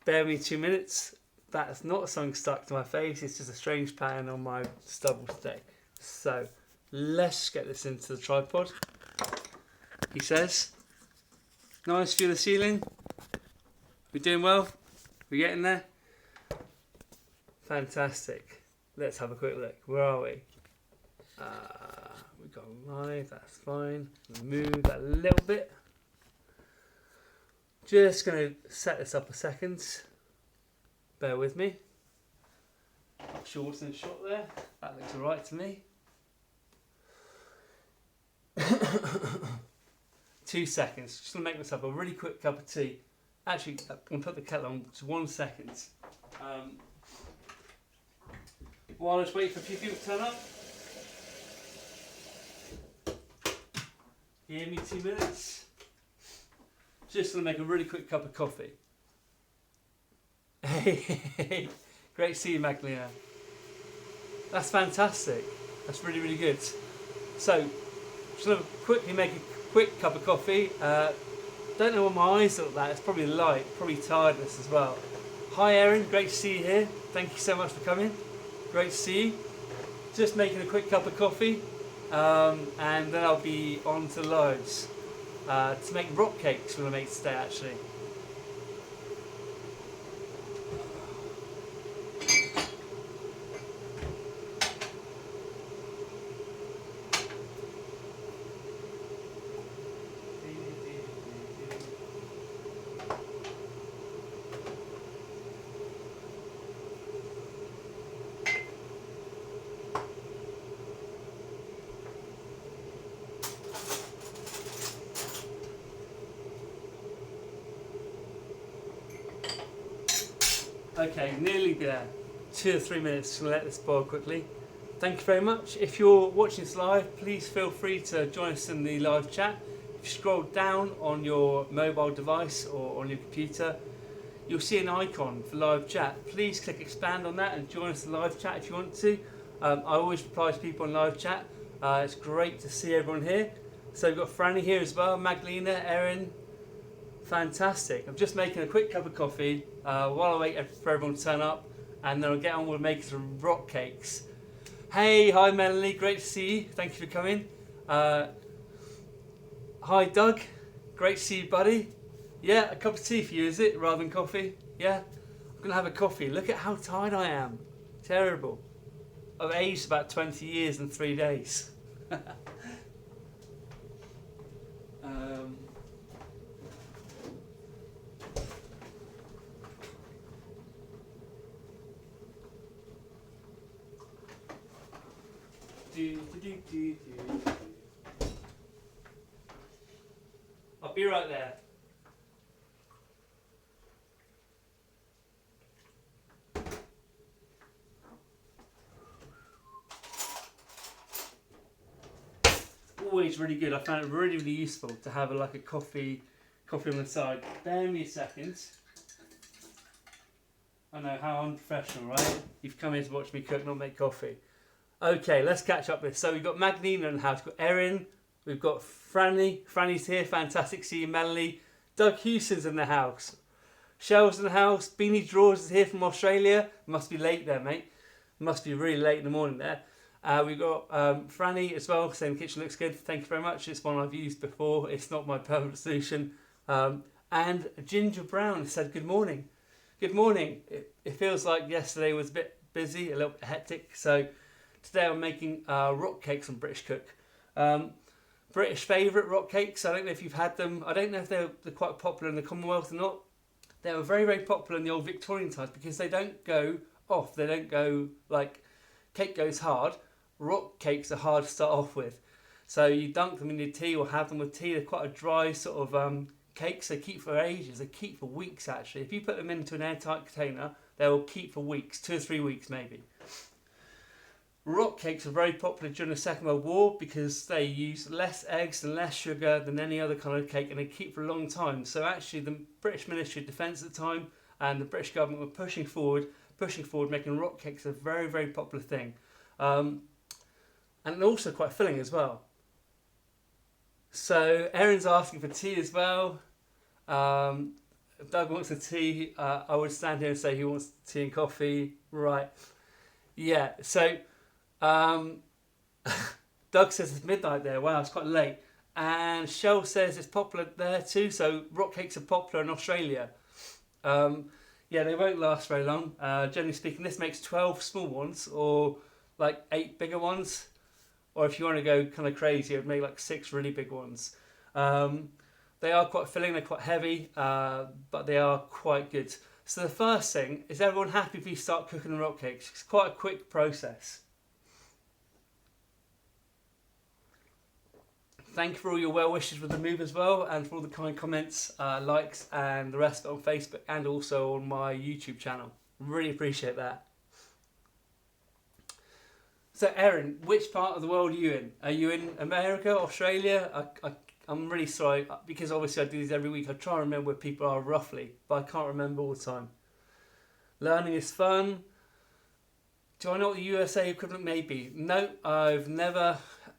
Bear me 2 minutes. That's not something stuck to my face. It's just a strange pattern on my stubble stick. So let's get this into the tripod. He says, nice view of the ceiling. We doing well? We getting there? Fantastic. Let's have a quick look. Where are we? We've got live, that's fine. Move that a little bit. Just going to set this up a second. Bear with me. Short and short there. That looks alright to me. 2 seconds. Just going to make myself a really quick cup of tea. Actually, I'm going to put the kettle on to 1 second. While I just wait for a few people to turn up. Give me 2 minutes. Just going to make a really quick cup of coffee. Hey, great to see you, Magdalena. That's fantastic. That's really, really good. So, just going to quickly make a quick cup of coffee. Don't know what my eyes look like. It's probably light, probably tiredness as well. Hi, Erin. Great to see you here. Thank you so much for coming. Great to see you. Just making a quick cup of coffee, and then I'll be on to loads. To make rock cakes, we're going to make today actually. Okay, nearly there. 2 or 3 minutes to let this boil quickly. Thank you very much. If you're watching this live, please feel free to join us in the live chat. If you scroll down on your mobile device or on your computer, you'll see an icon for live chat. Please click expand on that and join us in live chat if you want to. I always reply to people in live chat. It's great to see everyone here. So we've got Franny here as well, Magdalena, Erin. Fantastic. I'm just making a quick cup of coffee while I wait for everyone to turn up, and then I'll get on with making some rock cakes. Hey, hi Melanie, great to see you. Thank you for coming. Hi Doug, great to see you, buddy. Yeah, a cup of tea for you, is it, rather than coffee? Yeah, I'm going to have a coffee. Look at how tired I am. Terrible. I've aged about 20 years in 3 days. I'll be right there. Always really good. I found it really, really useful to have like a coffee on the side. Bear me a second. I know, how unprofessional, right? You've come here to watch me cook, not make coffee. Okay, let's catch up with this. So we've got Magdalena in the house, we've got Erin, we've got Franny. Franny's here, fantastic to see you, Melanie. Doug Houston's in the house. Shell's in the house. Beanie Drawers is here from Australia. Must be late there, mate. Must be really late in the morning there. We've got Franny as well, saying the kitchen looks good. Thank you very much. It's one I've used before. It's not my permanent solution. And Ginger Brown said good morning. Good morning. It feels like yesterday was a bit busy, a little bit hectic. So today I'm making rock cakes from British Cook. British favourite rock cakes. I don't know if you've had them. I don't know if they're quite popular in the Commonwealth or not. They were very, very popular in the old Victorian times because they don't go off. They don't go like cake goes hard. Rock cakes are hard to start off with. So you dunk them in your tea or have them with tea. They're quite a dry sort of cakes. They keep for ages. They keep for weeks actually. If you put them into an airtight container, they will keep for weeks, 2 or 3 weeks maybe. Rock cakes were very popular during the Second World War because they use less eggs and less sugar than any other kind of cake, and they keep for a long time. So actually the British Ministry of Defence at the time and the British government were pushing forward, making rock cakes a very, very popular thing. And also quite filling as well. So Erin's asking for tea as well. if Doug wants a tea, I would stand here and say he wants tea and coffee. Right. Yeah, so um, Doug says it's midnight there. Wow, it's quite late. And Shell says it's popular there too. So rock cakes are popular in Australia. Yeah, they won't last very long. Generally speaking, this makes 12 small ones or like 8 bigger ones. Or if you want to go kind of crazy, it would make like 6 really big ones. They are quite filling, they're quite heavy, but they are quite good. So the first thing, is everyone happy if you start cooking the rock cakes? It's quite a quick process. Thank you for all your well wishes with the move as well, and for all the kind comments, likes, and the rest on Facebook and also on my YouTube channel. Really appreciate that. So, Erin, which part of the world are you in? Are you in America, Australia? I'm really sorry, because obviously I do these every week. I try and remember where people are roughly, but I can't remember all the time. Learning is fun. Do I know what the USA equivalent may be? No, I've never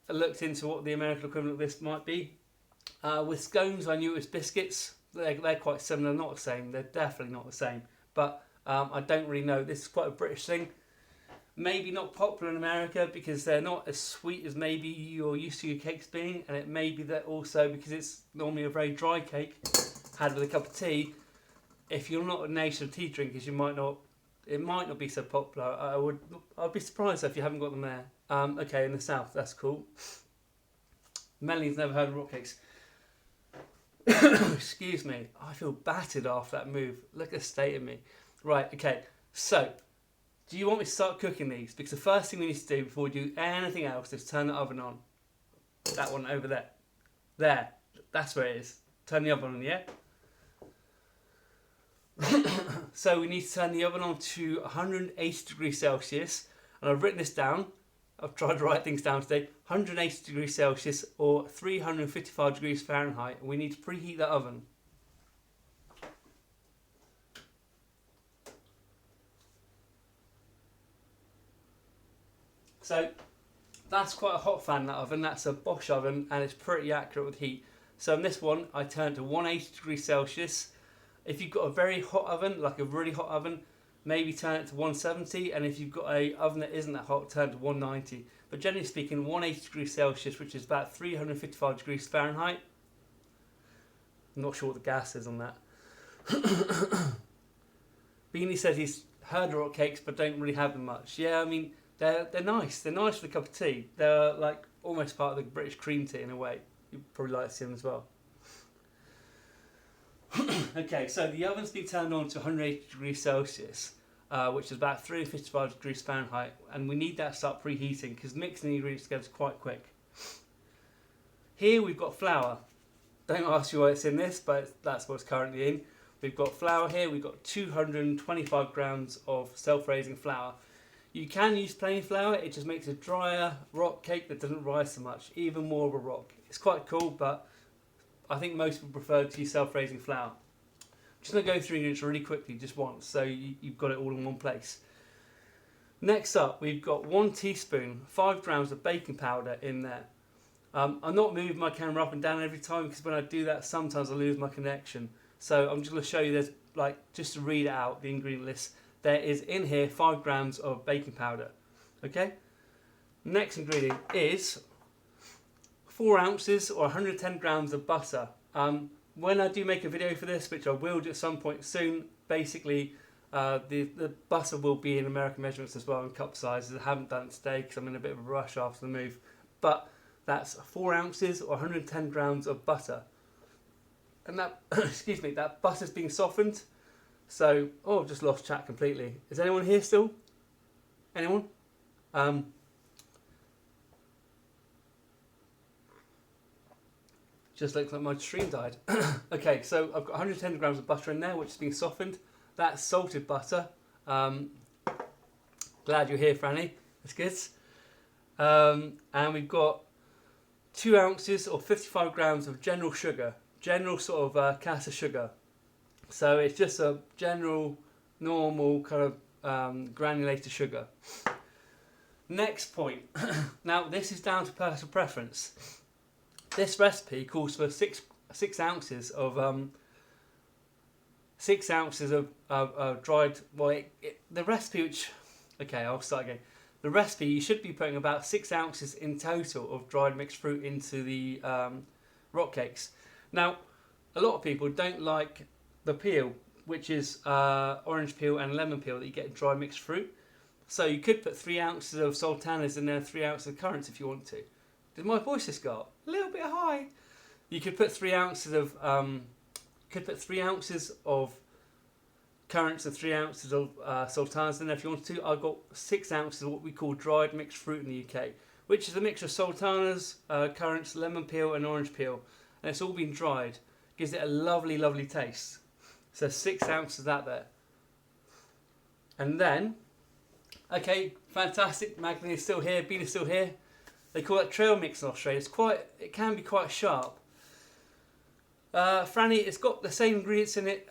looked into what the American equivalent of this might be. With scones, I knew it was biscuits. They're quite similar, not the same. They're definitely not the same. But I don't really know. This is quite a British thing. Maybe not popular in America because they're not as sweet as maybe you're used to your cakes being, and it may be that also because it's normally a very dry cake had with a cup of tea. If you're not a nation of tea drinkers, it might not be so popular. I'd be surprised if you haven't got them there. Okay, in the south, that's cool. Melanie's never heard of rock cakes. Excuse me, I feel battered after that move. Look at the state of me. Right, okay, so do you want me to start cooking these? Because the first thing we need to do before we do anything else is turn the oven on. That one over there. There. That's where it is. Turn the oven on, yeah? So we need to turn the oven on to 180 degrees Celsius. And I've written this down. I've tried to write things down today. 180 degrees Celsius or 355 degrees Fahrenheit. And we need to preheat the oven. So that's quite a hot fan, that oven. That's a Bosch oven and it's pretty accurate with heat. So in this one, I turned to 180 degrees Celsius. If you've got a very hot oven, like a really hot oven, maybe turn it to 170. And if you've got an oven that isn't that hot, turn to 190. But generally speaking, 180 degrees Celsius, which is about 355 degrees Fahrenheit. I'm not sure what the gas is on that. Beanie says he's heard of rock cakes but don't really have them much. Yeah, I mean, they're nice. They're nice with a cup of tea. They're like almost part of the British cream tea in a way. You'd probably like to see them as well. Okay, so the oven's been turned on to 180 degrees Celsius, which is about 355 degrees Fahrenheit, and we need that to start preheating because mixing the ingredients together is quite quick. Here we've got flour. Don't ask you why it's in this, but that's what it's currently in. We've got flour here. We've got 225 grams of self-raising flour. You can use plain flour. It just makes a drier rock cake that doesn't rise so much, even more of a rock. It's quite cool, but I think most people prefer to use self-raising flour. I'm just going to go through ingredients really quickly, just once, so you've got it all in one place. Next up, we've got 1 teaspoon, 5 grams of baking powder in there. I'm not moving my camera up and down every time because when I do that, sometimes I lose my connection. So I'm just going to show you, just to read out the ingredient list. There is in here 5 grams of baking powder. Okay? Next ingredient is 4 ounces or 110 grams of butter. When I do make a video for this, which I will do at some point soon, basically the butter will be in American measurements as well in cup sizes. I haven't done it today because I'm in a bit of a rush after the move. But that's 4 ounces or 110 grams of butter. And that, excuse me, that butter's being softened. So, I've just lost chat completely. Is anyone here still? Anyone? Just looks like my stream died. Okay, so I've got 110 grams of butter in there, which is being softened. That's salted butter. Glad you're here, Franny. That's good. And we've got 2 ounces or 55 grams of general sugar. General sort of caster sugar. So it's just a general, normal kind of granulated sugar. Next point. Now this is down to personal preference. This recipe calls for 6 ounces of 6 ounces of dried, well, the recipe, which, okay, I'll start again. The recipe, you should be putting about 6 ounces in total of dried mixed fruit into the rock cakes. Now, a lot of people don't like the peel, which is orange peel and lemon peel that you get in dry mixed fruit. So you could put 3 ounces of sultanas in there, 3 ounces of currants if you want to. Did my voice just go up? A little bit high. You could put 3 ounces of currants and 3 ounces of sultanas in there if you want to. I've got 6 ounces of what we call dried mixed fruit in the UK, which is a mixture of sultanas, currants, lemon peel and orange peel. And it's all been dried. Gives it a lovely, lovely taste. So 6 ounces of that there. And then, okay, fantastic. Magdalene is still here, Bean is still here. They call it trail mix in Australia. It can be quite sharp. Franny, it's got the same ingredients in it.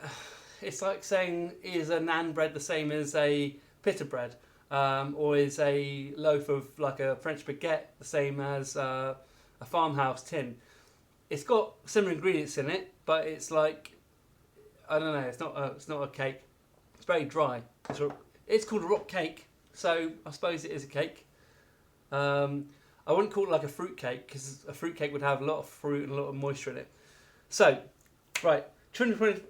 It's like saying, is a naan bread the same as a pita bread? Or is a loaf of like a French baguette the same as a farmhouse tin? It's got similar ingredients in it, but it's like, I don't know, it's not a cake. It's very dry. It's called a rock cake, so I suppose it is a cake. I wouldn't call it like a fruit cake, because a fruit cake would have a lot of fruit and a lot of moisture in it. So, right, 220,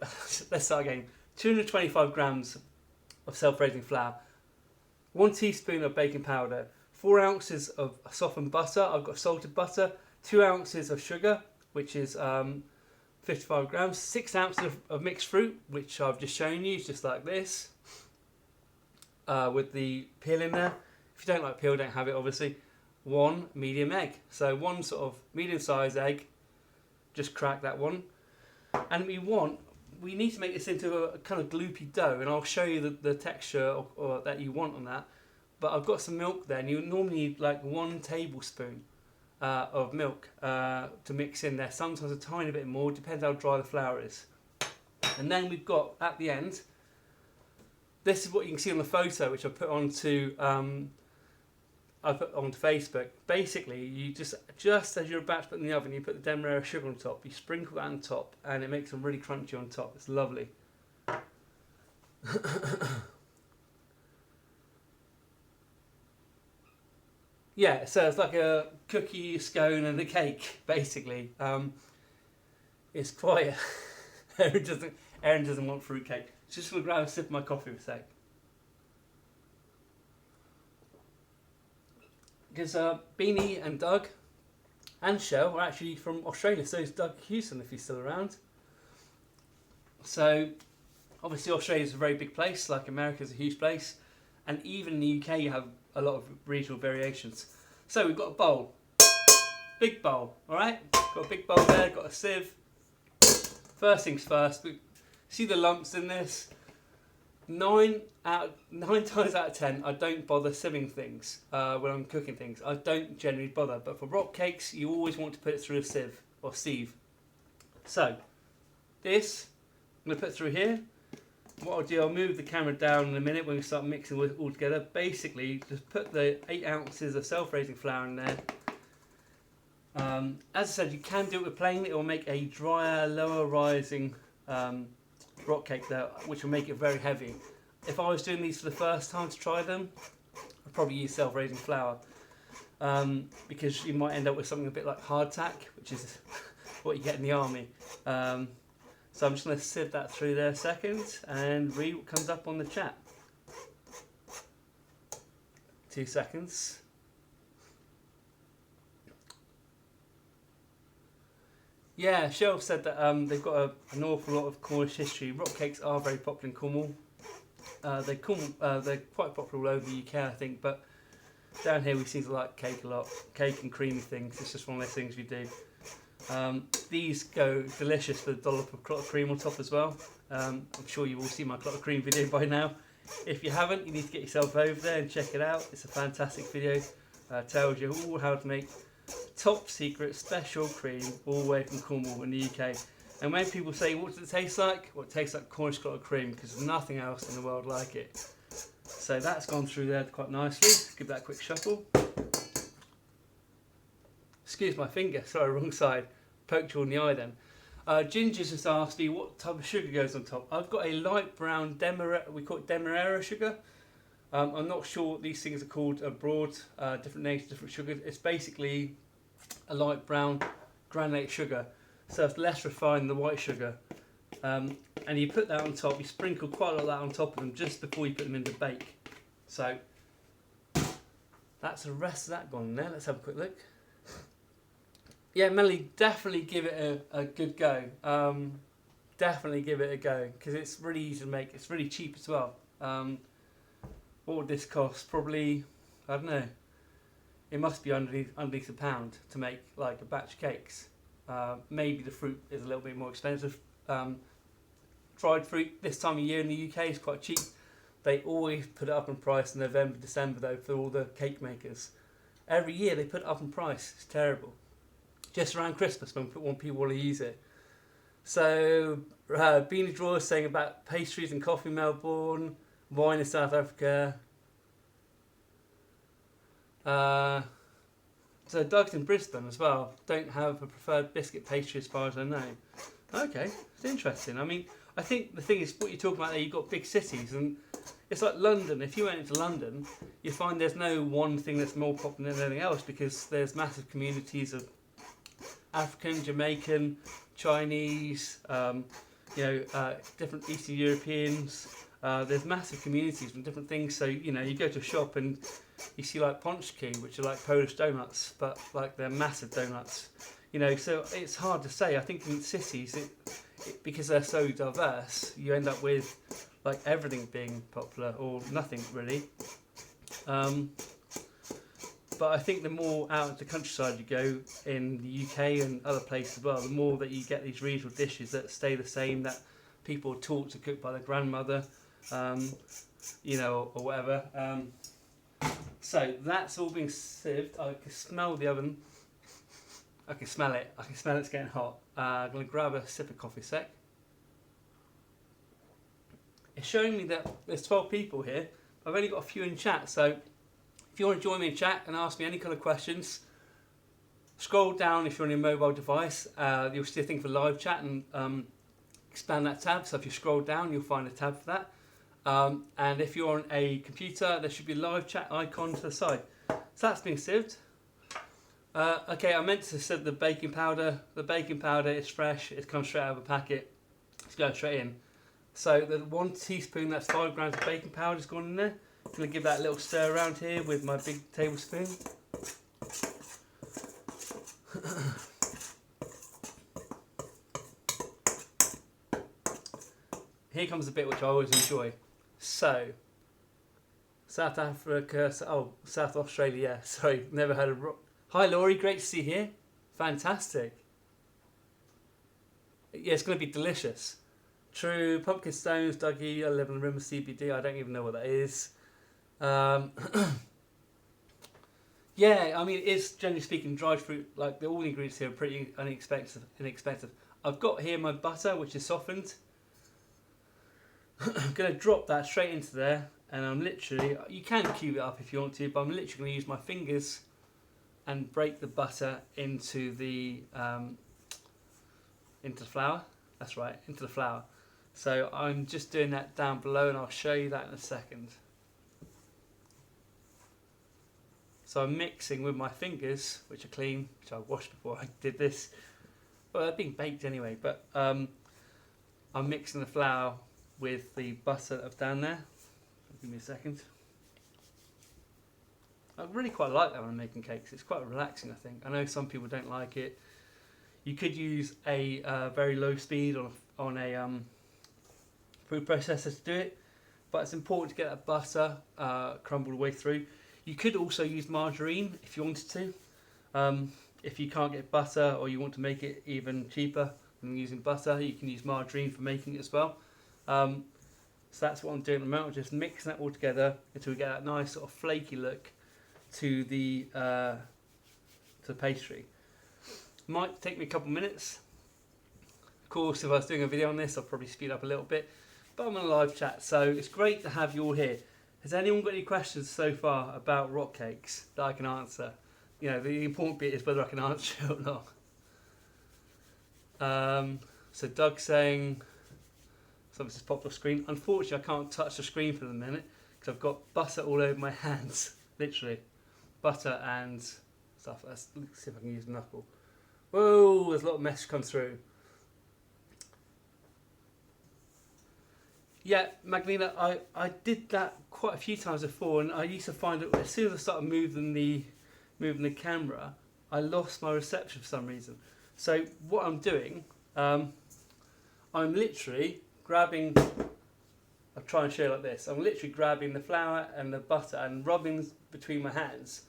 let's start again. 225 grams of self-raising flour, 1 teaspoon of baking powder, 4 ounces of softened butter. I've got salted butter, 2 ounces of sugar, which is 55 grams, 6 ounces of mixed fruit, which I've just shown you, just like this, with the peel in there. If you don't like peel, don't have it, obviously. 1 medium egg, so 1 sort of medium-sized egg. Just crack that one, and we need to make this into a kind of gloopy dough, and I'll show you the texture or that you want on that. But I've got some milk there, and you normally need like 1 tablespoon of milk to mix in there. Sometimes a tiny bit more, depends how dry the flour is. And then we've got at the end, this is what you can see on the photo, which I put onto Facebook. Basically, you just as you're about to put it in the oven, you put the demerara sugar on top, you sprinkle that on top, and it makes them really crunchy on top. It's lovely. Yeah, so it's like a cookie, scone and a cake, basically. It's quite... Erin doesn't want fruit cake. Just going to grab a sip of my coffee for a sec. Because Beanie and Doug and Shell are actually from Australia, so is Doug Hewson if he's still around. So, obviously Australia is a very big place, like America is a huge place, and even in the UK you have a lot of regional variations. So we've got a bowl, big bowl, alright? Got a big bowl there, got a sieve. First things first, we see the lumps in this. 9 times out of 10, I don't bother sieving things when I'm cooking things. I don't generally bother, but for rock cakes, you always want to put it through a sieve or sieve. So, this I'm going to put through here. What I'll do, I'll move the camera down in a minute when we start mixing it all together. Basically, just put the 8 ounces of self-raising flour in there. As I said, you can do it with plain. It will make a drier, lower rising rock cake there, which will make it very heavy. If I was doing these for the first time to try them, I'd probably use self-raising flour, because you might end up with something a bit like hardtack, which is what you get in the army. So I'm just going to sieve that through there a second and read what comes up on the chat. 2 seconds. Yeah, Cheryl said that they've got an awful lot of Cornish history. Rock cakes are very popular in Cornwall. They're quite popular all over the UK, I think, but down here we seem to like cake a lot. Cake and creamy things, it's just one of those things we do. These go delicious with a dollop of clotted cream on top as well. I'm sure you've all seen my clotted cream video by now. If you haven't, you need to get yourself over there and check it out. It's a fantastic video. Tells you all how to make top secret special cream all the way from Cornwall in the UK. And when people say, what does it taste like? Well, it tastes like Cornish clotted cream, because there's nothing else in the world like it. So that's gone through there quite nicely. Let's give that a quick shuffle. Excuse my finger, sorry, wrong side. Poked you in the eye then. Ginger's just asked me what type of sugar goes on top. I've got a light brown we call it Demerara sugar. I'm not sure what these things are called abroad, different names, different sugars. It's basically a light brown granulated sugar, so it's less refined than the white sugar. And you put that on top, you sprinkle quite a lot of that on top of them just before you put them in the bake. So that's the rest of that gone there. Let's have a quick look. Yeah, Melanie, definitely give it a good go. Definitely give it a go because it's really easy to make. It's really cheap as well. What would this cost? Probably, I don't know. It must be underneath £1 to make like a batch of cakes. Maybe the fruit is a little bit more expensive. Dried fruit this time of year in the UK is quite cheap. They always put it up in price in November, December though for all the cake makers. Every year they put it up in price. It's terrible. Just around Christmas when people want to use it. So Beanie Drawer is saying about pastries and coffee in Melbourne, wine in South Africa. So Doug's in Brisbane as well. Don't have a preferred biscuit pastry as far as I know. Okay, it's interesting. I mean, I think the thing is what you're talking about there, you've got big cities and it's like London. If you went into London, you find there's no one thing that's more popular than anything else because there's massive communities of African, Jamaican, Chinese, different Eastern Europeans. There's massive communities from different things. So, you go to a shop and you see like Pączki, which are like Polish donuts, but like they're massive donuts. So it's hard to say. I think in cities, because they're so diverse, you end up with like everything being popular or nothing really. But I think the more out into the countryside you go in the UK and other places as well, the more that you get these regional dishes that stay the same, that people are taught to cook by their grandmother, or whatever. So that's all being sieved. I can smell the oven. I can smell it. I can smell it's getting hot. I'm going to grab a sip of coffee sec. It's showing me that there's 12 people here. I've only got a few in chat, so if you want to join me in chat and ask me any kind of questions, scroll down if you're on your mobile device. You'll see a thing for live chat and expand that tab. So if you scroll down, you'll find a tab for that. And if you're on a computer, there should be a live chat icon to the side. So that's being sieved. Okay, I meant to sieve the baking powder. The baking powder is fresh. It comes straight out of a packet. It's going straight in. So the 1 teaspoon, that's 5 grams of baking powder has gone in there. I'm going to give that a little stir around here with my big tablespoon. Here comes the bit which I always enjoy. So, South Australia, sorry, never heard of Hi Laurie, great to see you here. Fantastic. Yeah, it's going to be delicious. True, pumpkin stones, Dougie, I live in the room with CBD, I don't even know what that is. Yeah, I mean, it's generally speaking dried fruit, like all the ingredients here are pretty inexpensive. I've got here my butter, which is softened. I'm going to drop that straight into there, and I'm literally, you can cube it up if you want to, but I'm literally going to use my fingers and break the butter into the flour. That's right, into the flour. So I'm just doing that down below, and I'll show you that in a second. So I'm mixing with my fingers, which are clean, which I washed before I did this. Well, they're being baked anyway, but I'm mixing the flour with the butter up down there. Give me a second. I really quite like that when I'm making cakes. It's quite relaxing, I think. I know some people don't like it. You could use a very low speed on a food processor to do it, but it's important to get that butter crumbled all the way through. You could also use margarine if you wanted to. If you can't get butter or you want to make it even cheaper than using butter, you can use margarine for making it as well. So that's what I'm doing at the moment, just mixing that all together until we get that nice sort of flaky look to the pastry. Might take me a couple minutes. Of course, if I was doing a video on this, I'll probably speed up a little bit, but I'm on a live chat, so it's great to have you all here. Has anyone got any questions so far about rock cakes that I can answer? The important bit is whether I can answer it or not. So Doug's saying, something's just popped off screen. Unfortunately, I can't touch the screen for the minute because I've got butter all over my hands, literally. Butter and stuff. Let's see if I can use a knuckle. Whoa, there's a lot of mess come through. Yeah, Magdalena, I did that quite a few times before, and I used to find that as soon as I started moving the camera, I lost my reception for some reason. So what I'm doing, I'm literally grabbing. I'll try and show you like this. I'm literally grabbing the flour and the butter and rubbing between my hands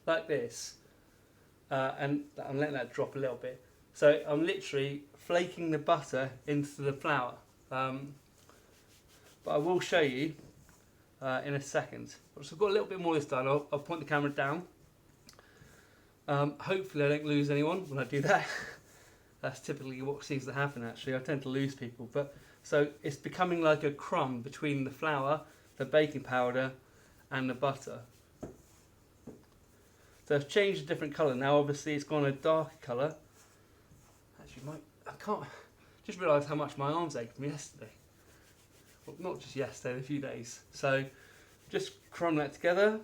like this, and I'm letting that drop a little bit. So I'm literally flaking the butter into the flour. But I will show you in a second. So I've got a little bit more this done. I'll point the camera down. Hopefully I don't lose anyone when I do that. That's typically what seems to happen actually. I tend to lose people. But so it's becoming like a crumb between the flour, the baking powder and the butter. So I've changed a different colour now. Obviously it's gone a darker colour. Actually, I can't just realised how much my arms ached from yesterday. Well, not just yesterday, a few days. So just crumb that together.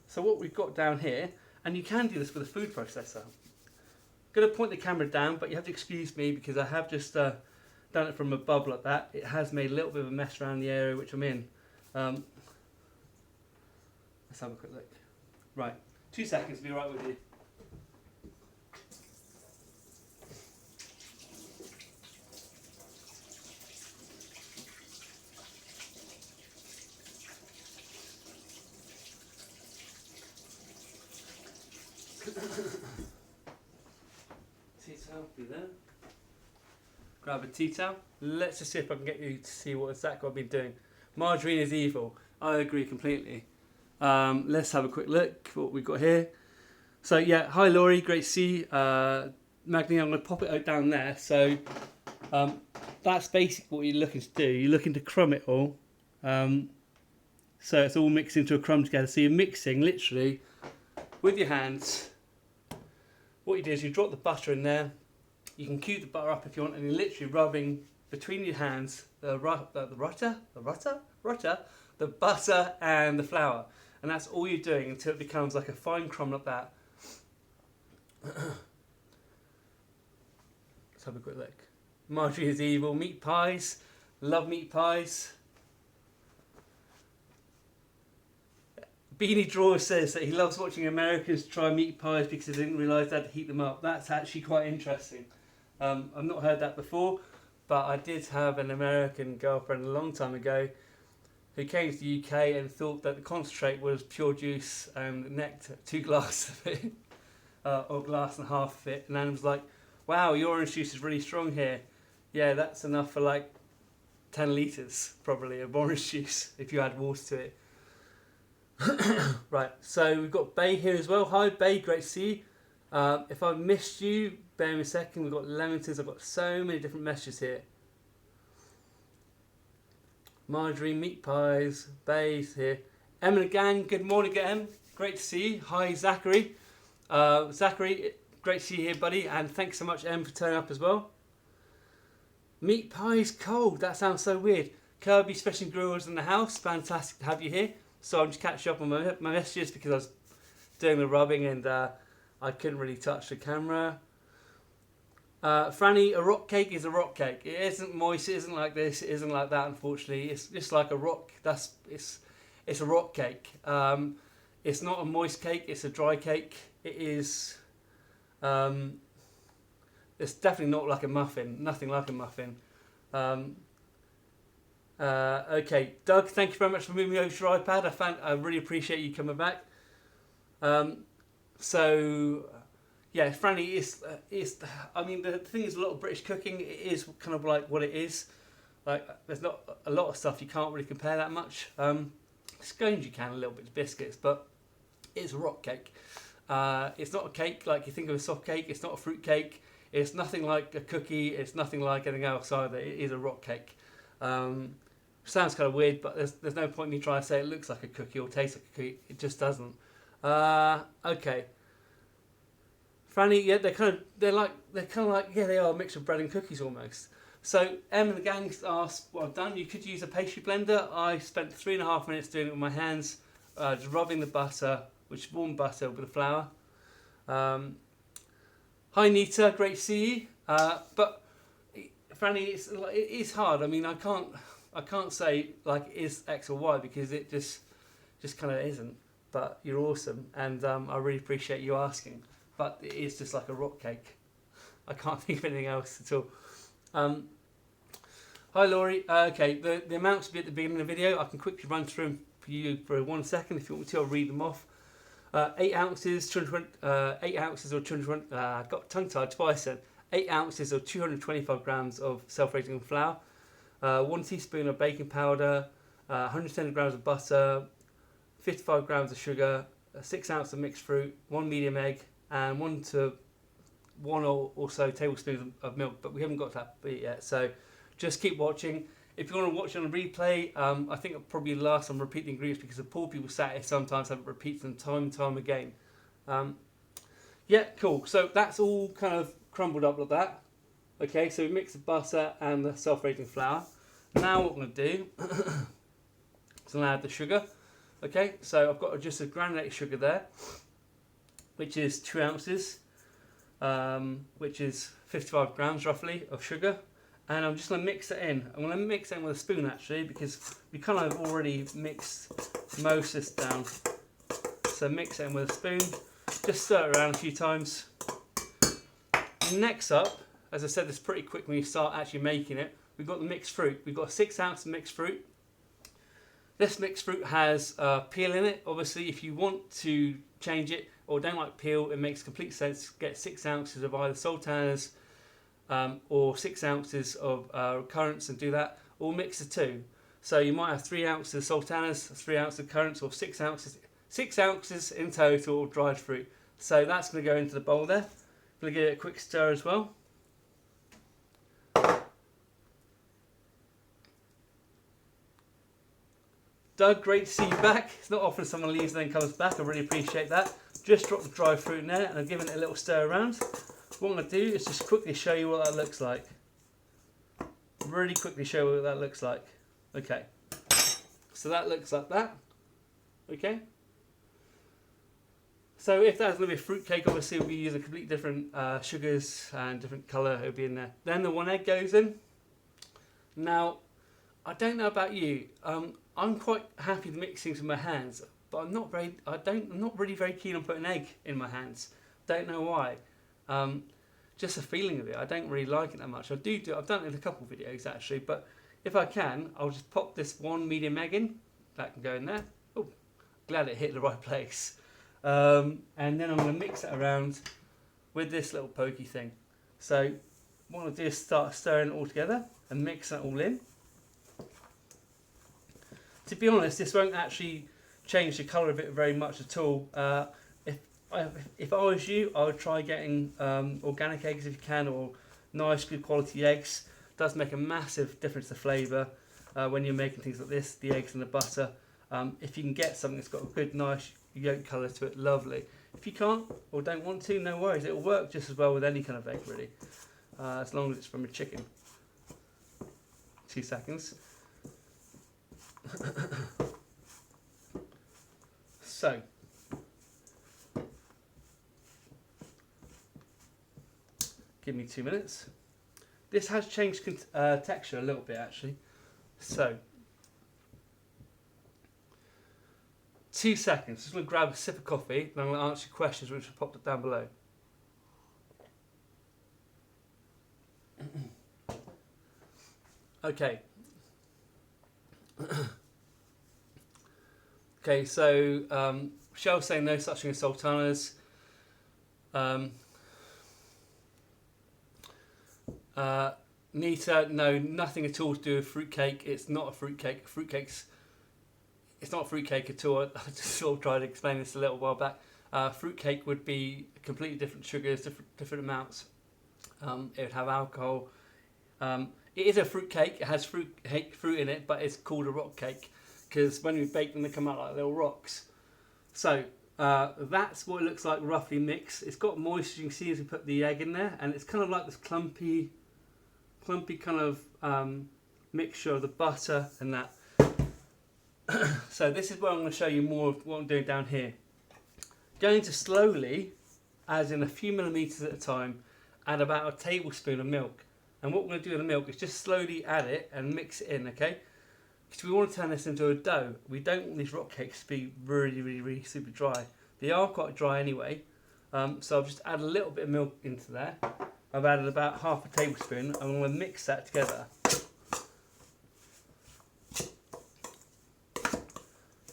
So what we've got down here, and you can do this with a food processor. I'm going to point the camera down, but you have to excuse me because I have just done it from above like that. It has made a little bit of a mess around the area which I'm in. Let's have a quick look. Right, 2 seconds, be right with you. Tea towel, be there. Grab a tea towel. Let's just see if I can get you to see what exactly I've been doing. Margarine is evil. I agree completely. Let's have a quick look what we've got here. So yeah, hi Laurie, great to see you. Magdalena, I'm going to pop it out down there. So that's basically what you're looking to do. You're looking to crumb it all. So it's all mixed into a crumb together. So you're mixing literally with your hands. What you do is you drop the butter in there. You can cube the butter up if you want, and you're literally rubbing between your hands the butter and the flour, and that's all you're doing until it becomes like a fine crumb like that. Let's have a quick look. Margarine is evil. Meat pies, love meat pies. Beanie Drawer says that he loves watching Americans try meat pies because they didn't realise they had to heat them up. That's actually quite interesting. I've not heard that before, but I did have an American girlfriend a long time ago who came to the UK and thought that the concentrate was pure juice and nectar, 2 glasses of it, or a glass and a half of it, and then was like, wow, your orange juice is really strong here. Yeah, that's enough for like 10 litres probably of orange juice if you add water to it. Right, so we've got Bay here as well. Hi Bay, great to see you. If I missed you, bear me a second. We've got Lemingtons. I've got so many different messages here. Margarine, meat pies, Bay's here. Emma and gang, good morning again. Great to see you. Hi Zachary. Zachary, great to see you here, buddy. And thanks so much, Em, for turning up as well. Meat pies cold. That sounds so weird. Kirby Special Grillers in the house. Fantastic to have you here. So I'm just catching up on my messages because I was doing the rubbing and I couldn't really touch the camera. Franny, a rock cake is a rock cake. It isn't moist, it isn't like this, it isn't like that, unfortunately. It's just like a rock. It's a rock cake. It's not a moist cake, it's a dry cake. It is... it's definitely not like a muffin. Nothing like a muffin. Okay, Doug, thank you very much for moving over to your iPad. I really appreciate you coming back. So, yeah, Franny, I mean, the thing is, a lot of British cooking, it is kind of like what it is. Like, there's not a lot of stuff you can't really compare that much. Scones you can, a little bit to biscuits, but it's a rock cake. It's not a cake like you think of a soft cake. It's not a fruit cake. It's nothing like a cookie. It's nothing like anything else either. It is a rock cake. Sounds kind of weird, but there's no point in me trying to say it looks like a cookie or tastes like a cookie. It just doesn't. Okay. Franny, yeah, they're kind of like, yeah, they are a mix of bread and cookies almost. So Em and the gang asked what I've done. You could use a pastry blender. I spent 3.5 minutes doing it with my hands, just rubbing the butter, which is warm butter with the flour. Hi Nita, great to see you. But Franny, it is hard. I mean, I can't say like it is X or Y because it just kind of isn't. But you're awesome, and I really appreciate you asking. But it is just like a rock cake. I can't think of anything else at all. Hi Laurie. Okay, the amounts will be at the beginning of the video. I can quickly run through them for you for 1 second if you want me to. I'll read them off. 8 ounces, 8 ounces or 220. I got tongue tied twice then. 8 ounces or 225 grams of self-raising flour. 1 teaspoon of baking powder. 110 grams of butter. 55 grams of sugar. 6 ounces of mixed fruit. 1 medium egg, and 1 or so tablespoons of milk. But we haven't got that bit yet, so just keep watching. If you want to watch it on a replay, I think it'll probably last on repeat the ingredients because the poor people sat here sometimes have to repeat them time and time again. Yeah, cool. So that's all kind of crumbled up like that. Okay, so we mix the butter and the self-raising flour. Now what I'm going to do is I'm going to add the sugar. Okay, so I've got just a granulated sugar there, which is 2 ounces, which is 55 grams roughly of sugar. And I'm just going to mix it in. I'm going to mix it in with a spoon actually because we kind of already mixed most of this down. So mix it in with a spoon. Just stir it around a few times. Next up, as I said, this is pretty quick when you start actually making it. We've got the mixed fruit. We've got 6 ounces of mixed fruit. This mixed fruit has peel in it. Obviously, if you want to change it or don't like peel, it makes complete sense to get 6 ounces of either sultanas or 6 ounces of currants and do that, or mix the two. So you might have 3 ounces of sultanas, 3 ounces of currants, or 6 ounces in total of dried fruit. So that's going to go into the bowl there. I'm going to give it a quick stir as well. Doug, great to see you back. It's not often someone leaves and then comes back. I really appreciate that. Just drop the dry fruit in there and I'm giving it a little stir around. What I'm going to do is just quickly show you what that looks like. Really quickly show you what that looks like. Okay. So that looks like that. Okay. So if that's going to be a fruit cake, obviously we'll be using completely different sugars and different colour. It'll be in there. Then the 1 egg goes in. Now, I don't know about you. I'm quite happy mixing with my hands, but I'm not really very keen on putting egg in my hands. Don't know why. Just a feeling of it. I don't really like it that much. I've done it in a couple of videos actually, but if I can, I'll just pop this 1 medium egg in. That can go in there. Oh, glad it hit the right place. And then I'm going to mix it around with this little pokey thing. So what I'll do is start stirring it all together and mix that all in. To be honest, this won't actually change the colour of it very much at all. If I was you, I would try getting organic eggs if you can, or nice, good quality eggs. It does make a massive difference to flavour when you're making things like this, the eggs and the butter. If you can get something that's got a good, nice yolk colour to it, lovely. If you can't or don't want to, no worries. It'll work just as well with any kind of egg, really, as long as it's from a chicken. 2 seconds. So, give me 2 minutes. This has changed texture a little bit actually. So, 2 seconds. Just going to grab a sip of coffee and I'm going to answer your questions which are popped up down below. Okay. Okay, so Michelle's saying no such thing as sultanas. Nita, no, nothing at all to do with fruitcake. It's not a fruitcake. It's not a fruitcake at all. I just sort of tried to explain this a little while back. Fruitcake would be completely different sugars, different amounts. It would have alcohol. It is a fruitcake. It has fruit in it, but it's called a rock cake because when we bake them, they come out like little rocks. So That's what it looks like roughly mixed. It's got moisture, you can see as we put the egg in there, and it's kind of like this clumpy kind of mixture of the butter and that. So this is where I'm going to show you more of what I'm doing down here. Going to slowly, as in a few millimeters at a time, add about a tablespoon of milk. And what we're going to do with the milk is just slowly add it and mix it in, okay? Because we want to turn this into a dough. We don't want these rock cakes to be really super dry. They are quite dry anyway. So I'll just add a little bit of milk into there. I've added about half a tablespoon. I'm going to mix that together.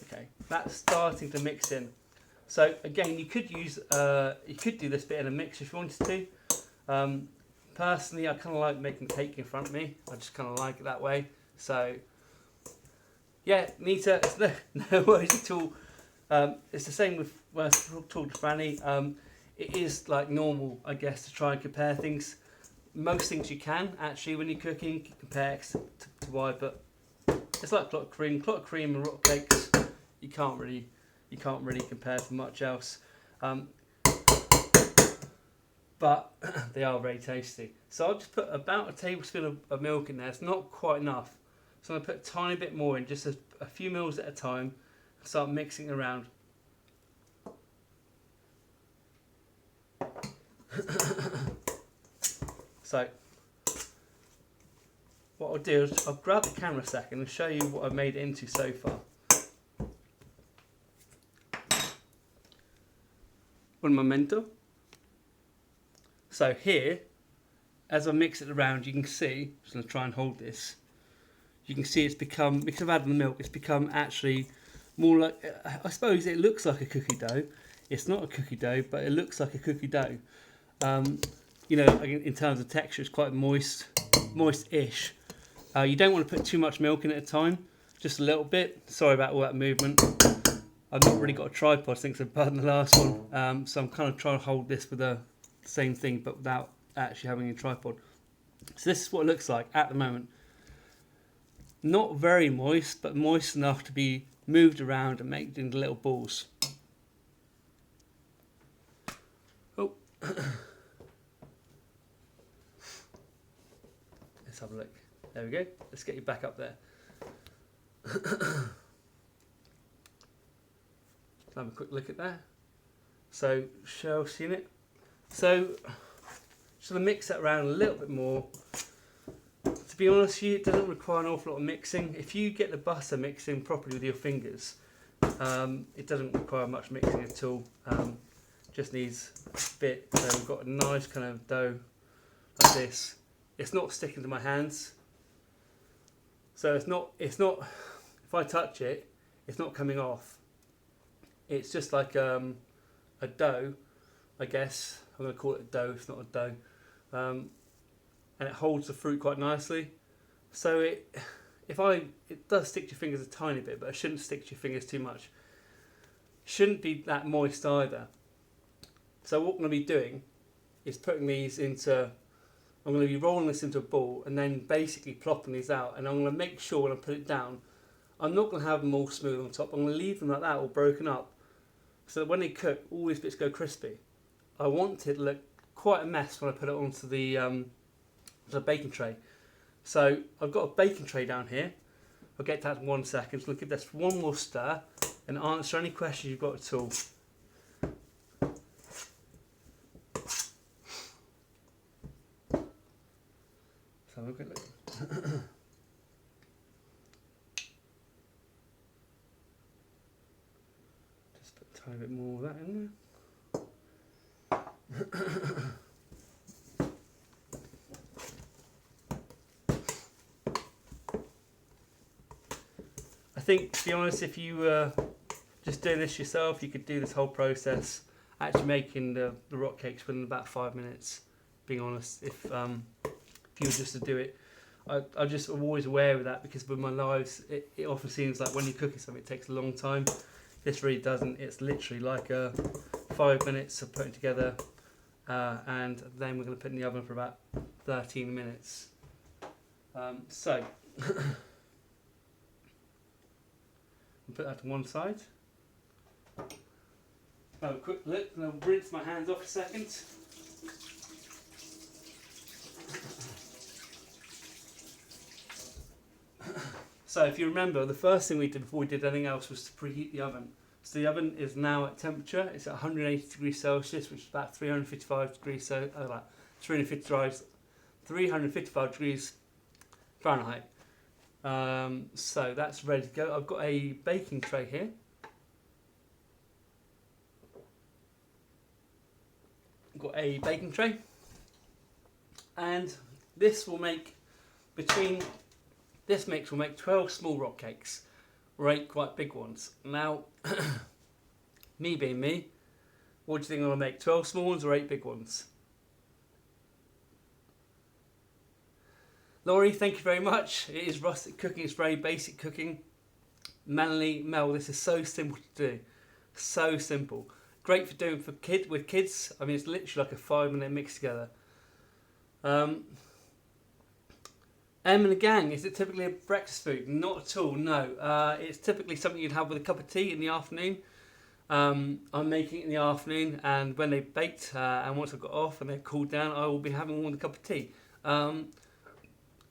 Okay, that's starting to mix in. So again, you could do this bit in a mix if you wanted to. Personally, I kind of like making the cake in front of me. I just kind of like it that way. So yeah, Nita, it's no worries at all. It's the same with when I talked to Franny. It is like normal, I guess, to try and compare things. Most things you can actually when you're cooking, you can compare X to Y, but it's like clotted cream and rock cakes. You can't really compare for much else. But they are very tasty. So I'll just put about a tablespoon of milk in there. It's not quite enough. So I'm going to put a tiny bit more in, just a few mils at a time. Start mixing around. So what I'll do is I'll grab the camera a second and show you what I've made it into so far. Un momento. So here, as I mix it around, you can see, I'm just going to try and hold this, you can see it's become, because I've added the milk, it's become actually more like, I suppose it looks like a cookie dough. It's not a cookie dough, but it looks like a cookie dough. You know, in terms of texture, it's quite moist-ish. You don't want to put too much milk in at a time, just a little bit. Sorry about all that movement. I've not really got a tripod since I've done the last one, so I'm kind of trying to hold this with the same thing, but without actually having a tripod. So this is what it looks like at the moment. Not very moist, but moist enough to be moved around and made into little balls. Oh. Let's have a look. There we go. Let's get you back up there. Let's have a quick look at that. So, Cheryl's seen it. So, just going to mix that around a little bit more. To be honest with you, it doesn't require an awful lot of mixing. If you get the butter mixing properly with your fingers, it doesn't require much mixing at all. Just needs a bit. So we've got a nice kind of dough like this. It's not sticking to my hands. So it's not, if I touch it, it's not coming off. It's just like a dough, I guess. I'm going to call it a dough, it's not a dough. And it holds the fruit quite nicely. So it does stick to your fingers a tiny bit, but it shouldn't stick to your fingers too much. It shouldn't be that moist either. So what I'm going to be doing is putting these into, I'm going to be rolling this into a ball and then basically plopping these out, and I'm going to make sure when I put it down, I'm not going to have them all smooth on top. I'm going to leave them like that, all broken up, so that when they cook, all these bits go crispy. I want it to look quite a mess when I put it onto the baking tray. So I've got a baking tray down here. I'll get to that in 1 second. So we'll give this one more stir and answer any questions you've got at all. So have a quick look. Just put a tiny bit more of that in there. I think, to be honest, if you were just doing this yourself, you could do this whole process, actually making the rock cakes within about 5 minutes. Being honest, if you were just to do it, I'm always aware of that, because with my lives, it often seems like when you're cooking something, it takes a long time. This really doesn't. It's literally like 5 minutes of putting together, and then we're going to put it in the oven for about 13 minutes. So. Put that to one side. have a quick look and I'll rinse my hands off a second. So if you remember, the first thing we did before we did anything else was to preheat the oven. So the oven is now at temperature. It's at 180 degrees Celsius, which is about 355 degrees, so about 355 degrees Fahrenheit. So that's ready to go. I've got a baking tray here. I've got a baking tray, and this will make this mix will make 12 small rock cakes, or 8 quite big ones. Now, me being me, what do you think I'm going to make? 12 small ones or 8 big ones? Laurie, thank you very much. It is rustic cooking, it's very basic cooking. Melanie, Mel, this is so simple to do. So simple. Great for doing with kids. I mean, it's literally like a 5-minute mix together. Em and the gang, is it typically a breakfast food? Not at all, no. It's typically something you'd have with a cup of tea in the afternoon. I'm making it in the afternoon, and when they've baked, and once I've got off and they've cooled down, I will be having one with a cup of tea.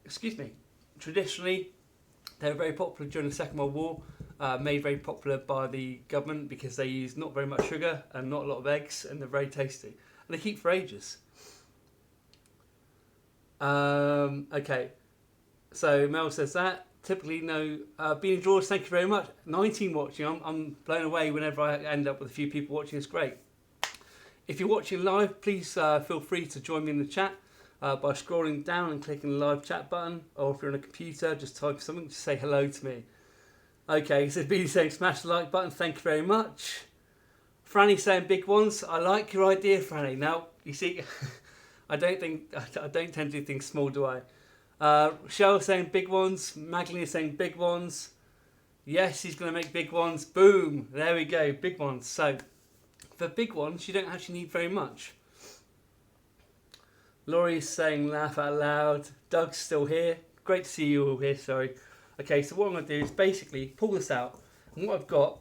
Excuse me. Traditionally, they were very popular during the Second World War, made very popular by the government because they use not very much sugar and not a lot of eggs, and they're very tasty. And they keep for ages. Okay. So Mel says that. Typically, no. Beanie Drawers, thank you very much. 19 watching. I'm blown away whenever I end up with a few people watching. It's great. If you're watching live, please feel free to join me in the chat by scrolling down and clicking the live chat button. Or if you're on a computer, just type something to say hello to me. Okay, so Beanie saying smash the like button. Thank you very much. Franny saying big ones. I like your idea, Franny. Now, you see, I don't tend to do things small, do I? Shell saying big ones. Magdalene is saying big ones. Yes, he's going to make big ones. Boom. There we go. Big ones. So, for big ones, you don't actually need very much. Laurie's saying laugh out loud. Doug's still here. Great to see you all here. Sorry. Okay, so what I'm going to do is basically pull this out. And what I've got,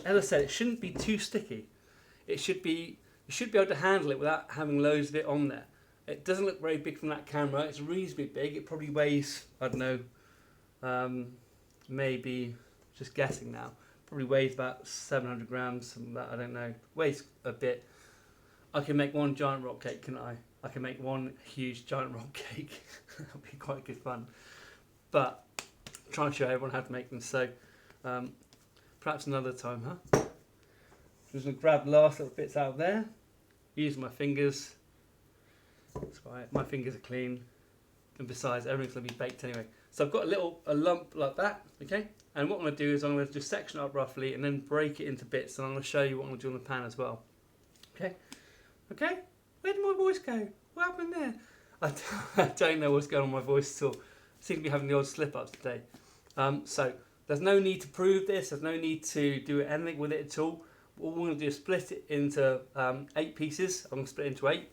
as I said, it shouldn't be too sticky. You should be able to handle it without having loads of it on there. It doesn't look very big from that camera. It's reasonably big. It probably weighs, I don't know, maybe, just guessing now, probably weighs about 700 grams, something like that, I don't know. Weighs a bit. I can make one giant rock cake, can I? I can make one huge giant rock cake. That'll be quite good fun. But I'm trying to show everyone how to make them, so perhaps another time, huh? I'm just going to grab the last little bits out of there, use my fingers. That's right, my fingers are clean, and besides, everything's going to be baked anyway. So I've got a lump like that, okay? And what I'm going to do is I'm going to just section it up roughly and then break it into bits, and I'm going to show you what I'm going to do on the pan as well. Okay? Okay? Where did my voice go? What happened there? I don't know what's going on with my voice at all. I seem to be having the odd slip-ups today. So there's no need to prove this. There's no need to do anything with it at all. What we're going to do is split it into 8 pieces. I'm going to split it into 8.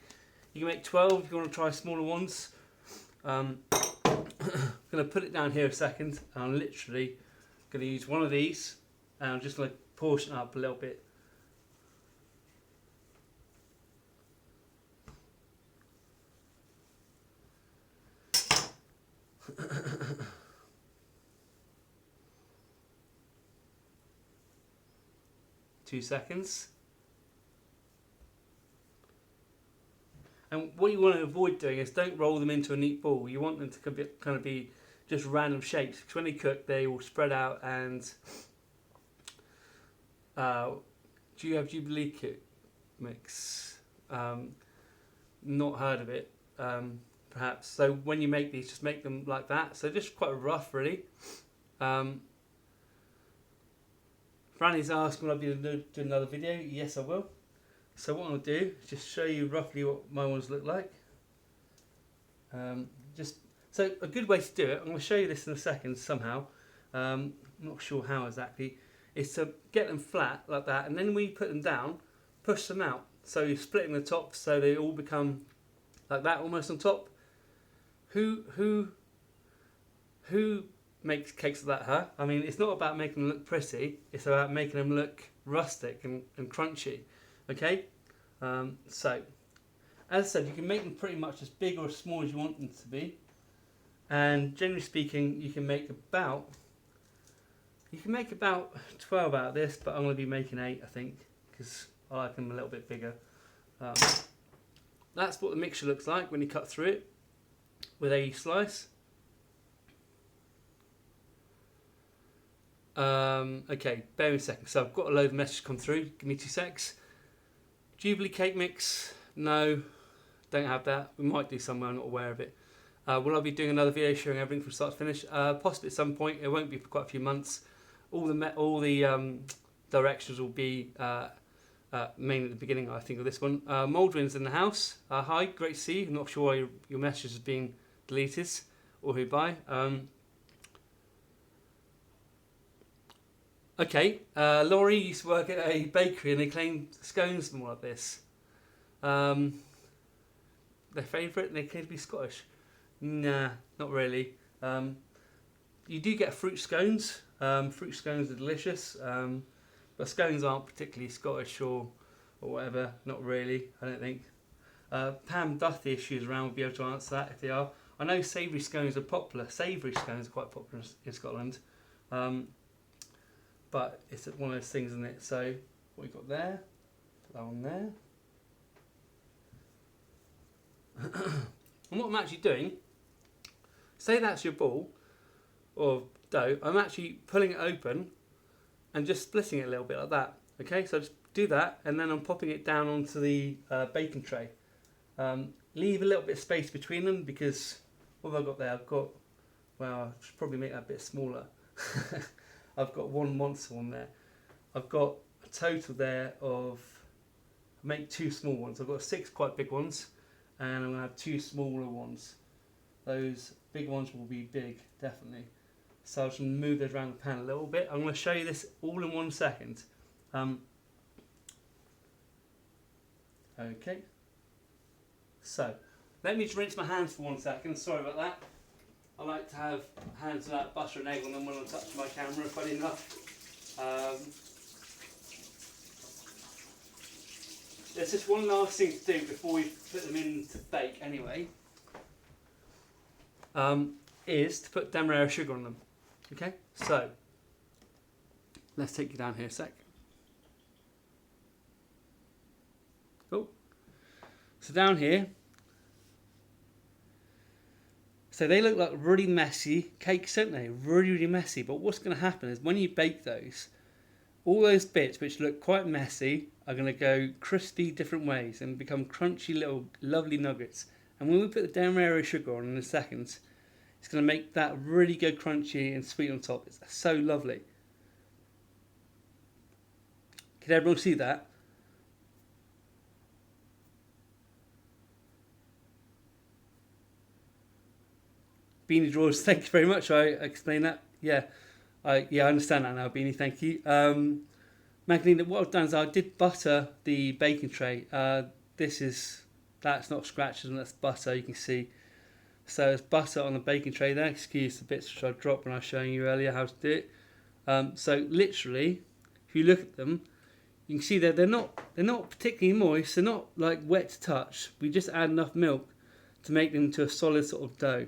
You can make 12 if you want to try smaller ones. I'm going to put it down here a second. And I'm literally going to use one of these. And I'm just going to portion it up a little bit. Two seconds. And what you want to avoid doing is don't roll them into a neat ball. You want them to kind of be just random shapes. Because when they cook, they will spread out. And do you have Jubilee mix? Not heard of it, perhaps. So when you make these, just make them like that. So just quite rough, really. Franny's asked, will I be able to do another video? Yes, I will. So what I'll do is just show you roughly what my ones look like. So a good way to do it, I'm going to show you this in a second somehow. I'm not sure how exactly. Is to get them flat like that, and then when you put them down, push them out. So you're splitting the top so they all become like that, almost on top. Who makes cakes like that, huh? I mean, it's not about making them look pretty. It's about making them look rustic and crunchy. Okay, so as I said, you can make them pretty much as big or as small as you want them to be, and generally speaking, you can make about 12 out of this, but I'm going to be making 8, I think, because I like them a little bit bigger. That's what the mixture looks like when you cut through it with a slice. Okay, bear me a second. So I've got a load of messages come through. Give me 2 secs. Jubilee cake mix? No, don't have that. We might do somewhere, I'm not aware of it. Will I be doing another video showing everything from start to finish? Possibly at some point. It won't be for quite a few months. All the directions will be mainly at the beginning, I think, of this one. Mouldwin's in the house. Hi, great to see you. I'm not sure why your message has been deleted or who by. Okay, Laurie used to work at a bakery and they claimed scones more like this. Their favourite, and they claim to be Scottish. Nah, not really. You do get fruit scones. Fruit scones are delicious, but scones aren't particularly Scottish or whatever. Not really, I don't think. Pam Duthie, if she was around, would be able to answer that if they are. I know savoury scones are popular. Savoury scones are quite popular in Scotland. But it's one of those things, isn't it? So what we got there, put that on there. And what I'm actually doing, say that's your ball of dough, I'm actually pulling it open and just splitting it a little bit like that. Okay, so just do that, and then I'm popping it down onto the baking tray. Leave a little bit of space between them, because what have I got there? I've got, well, I should probably make that a bit smaller. I've got one monster one there. I've got a total there of, I make 2 small ones. I've got 6 quite big ones, and I'm going to have 2 smaller ones. Those big ones will be big, definitely. So I'll just move those around the pan a little bit. I'm going to show you this all in 1 second. Okay. So, let me just rinse my hands for 1 second. Sorry about that. I like to have hands without butter and egg on them when I touch my camera, funny enough. There's just one last thing to do before we put them in to bake anyway. Is to put Demerara sugar on them. Okay, so let's take you down here a sec. Cool. So down here, so they look like really messy cakes, don't they? Really, really messy. But what's going to happen is when you bake those, all those bits which look quite messy are going to go crispy different ways and become crunchy little lovely nuggets. And when we put the Demerara sugar on in a second, it's going to make that really go crunchy and sweet on top. It's so lovely. Can everyone see that? Beanie Drawers, thank you very much. I explained that. Yeah, I understand that now, Beanie. Thank you. Magdalena, what I've done is I did butter the baking tray. That's not scratches, and that's butter. You can see. So there's butter on the baking tray there. Excuse the bits which I dropped when I was showing you earlier how to do it. So literally, if you look at them, you can see that they're not particularly moist. They're not like wet to touch. We just add enough milk to make them to a solid sort of dough.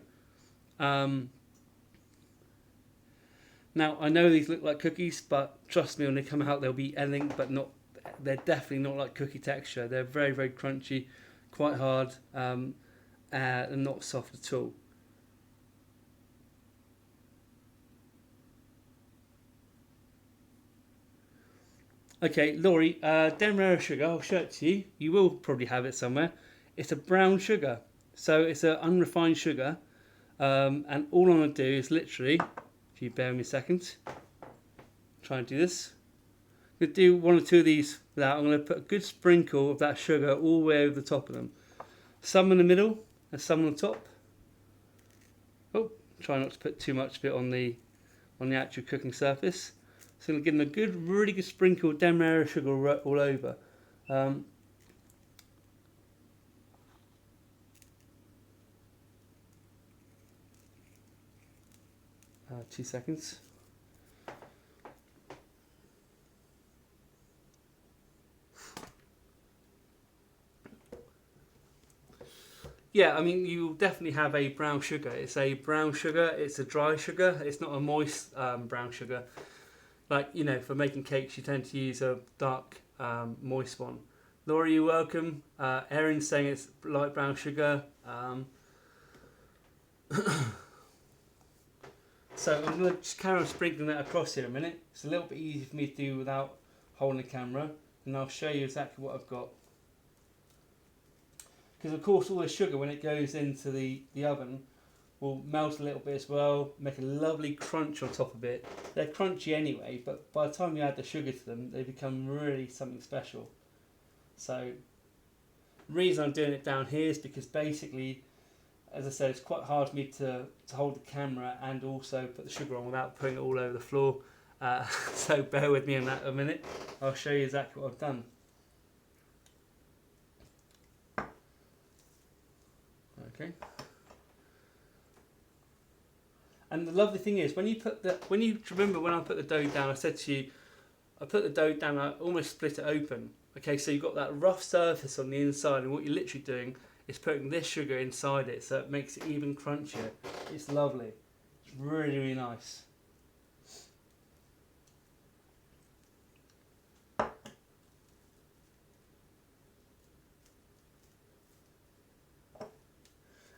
Now I know these look like cookies, but trust me, when they come out they'll be anything but not. They're definitely not like cookie texture. They're very, very crunchy, quite hard, and not soft at all. Okay, Laurie, Demerara sugar, I'll show it to you. You will probably have it somewhere. It's a brown sugar, so it's an unrefined sugar. And all I'm going to do is literally, if you bear with me a second, try and do this. I'm going to do 1 or 2 of these without. I'm going to put a good sprinkle of that sugar all the way over the top of them. Some in the middle and some on the top. Oh, try not to put too much of it on the actual cooking surface. So I'm going to give them a good, really good sprinkle of Demerara sugar all over. 2 seconds. Yeah, I mean, you definitely have a brown sugar. It's a brown sugar. It's a dry sugar. It's not a moist brown sugar. Like, you know, for making cakes, you tend to use a dark, moist one. Laura, you're welcome. Erin's saying it's light brown sugar. So I'm going to just carry on sprinkling that across here a minute. It's a little bit easy for me to do without holding the camera. And I'll show you exactly what I've got. Because of course all the sugar, when it goes into the oven, will melt a little bit as well, make a lovely crunch on top of it. They're crunchy anyway, but by the time you add the sugar to them, they become really something special. So the reason I'm doing it down here is because basically, as I said, it's quite hard for me to hold the camera and also put the sugar on without putting it all over the floor. So bear with me in that a minute. I'll show you exactly what I've done. Okay. And the lovely thing is, when you remember when I put the dough down, I said to you, I put the dough down, I almost split it open. Okay, so you've got that rough surface on the inside, and what you're literally doing is putting this sugar inside it, so it makes it even crunchier. It's lovely. It's really, really nice.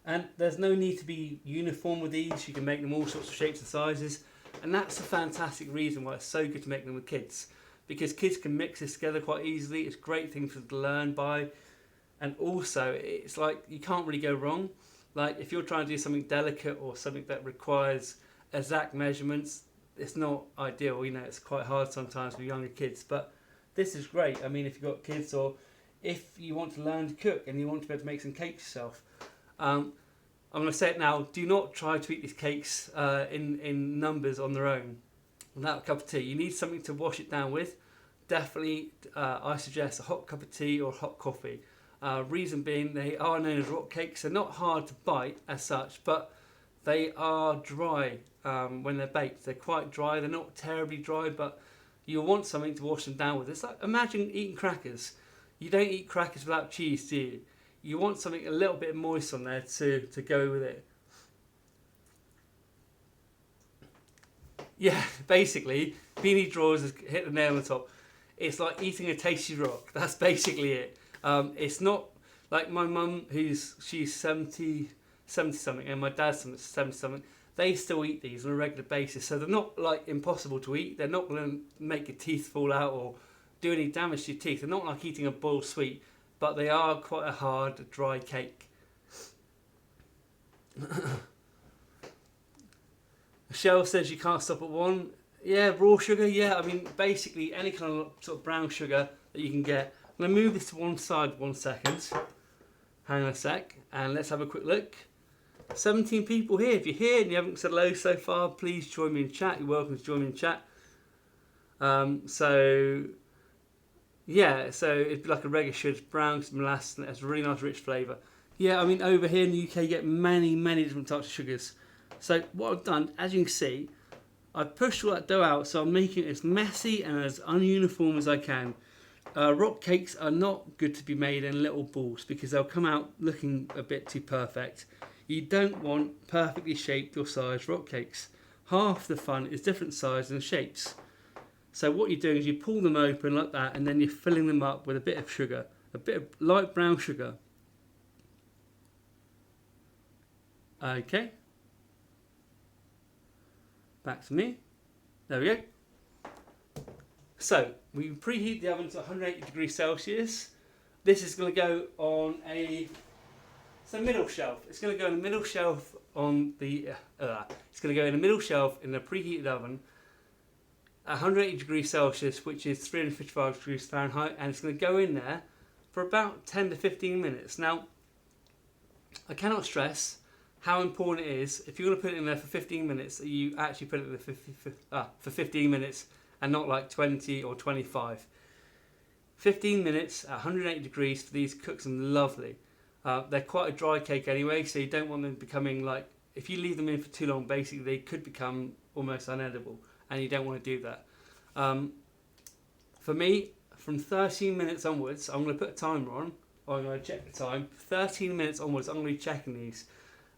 And there's no need to be uniform with these. You can make them all sorts of shapes and sizes. And that's a fantastic reason why it's so good to make them with kids. Because kids can mix this together quite easily. It's a great thing for them to learn by. And also, it's like, you can't really go wrong. Like, if you're trying to do something delicate or something that requires exact measurements, it's not ideal. You know, it's quite hard sometimes with younger kids. But this is great. I mean, if you've got kids, or if you want to learn to cook and you want to be able to make some cakes yourself, I'm going to say it now, do not try to eat these cakes in numbers on their own without a cup of tea. You need something to wash it down with. Definitely, I suggest a hot cup of tea or hot coffee. Reason being, they are known as rock cakes. They're not hard to bite as such, but they are dry when they're baked. They're quite dry. They're not terribly dry, but you'll want something to wash them down with. It's like, imagine eating crackers. You don't eat crackers without cheese, do you? You want something a little bit moist on there to go with it. Yeah, basically, Beanie Drawers has hit the nail on the top. It's like eating a tasty rock. That's basically it. It's not like my mum, she's 70 something, and my dad's 70 something. They still eat these on a regular basis, so they're not like impossible to eat. They're not going to make your teeth fall out or do any damage to your teeth. They're not like eating a boiled sweet, but they are quite a hard, dry cake. Michelle says you can't stop at one. Yeah, raw sugar, yeah. I mean, basically any kind of sort of brown sugar that you can get. I'm going to move this to one side 1 second. Hang on a sec, and let's have a quick look. 17 people here. If you're here and you haven't said hello so far, please join me in chat. You're welcome to join me in chat. Yeah, so it'd be like a regular sugar, brown molasses, and it has a really nice rich flavour. Yeah, I mean, over here in the UK you get many, many different types of sugars. So what I've done, as you can see, I've pushed all that dough out, so I'm making it as messy and as ununiform as I can. Rock cakes are not good to be made in little balls because they'll come out looking a bit too perfect. You don't want perfectly shaped or sized rock cakes. Half the fun is different sizes and shapes. So what you're doing is you pull them open like that, and then you're filling them up with a bit of sugar, a bit of light brown sugar. Okay. Back to me. There we go. So we preheat the oven to 180 degrees Celsius. This is going to go on a middle shelf. It's going to go in the middle shelf on the. It's going to go in the middle shelf in a preheated oven. 180 degrees Celsius, which is 355 degrees Fahrenheit, and it's going to go in there for about 10 to 15 minutes. Now, I cannot stress how important it is, if you're going to put it in there for 15 minutes, that you actually put it in there for 15 minutes and not like 20 or 25. 15 minutes at 180 degrees for these cooks them lovely. They're quite a dry cake anyway, so you don't want them becoming like, if you leave them in for too long, basically they could become almost unedible. And you don't want to do that. For me, from 13 minutes onwards, I'm going to put a timer on. I'm going to check the time. 13 minutes onwards, I'm going to be checking these.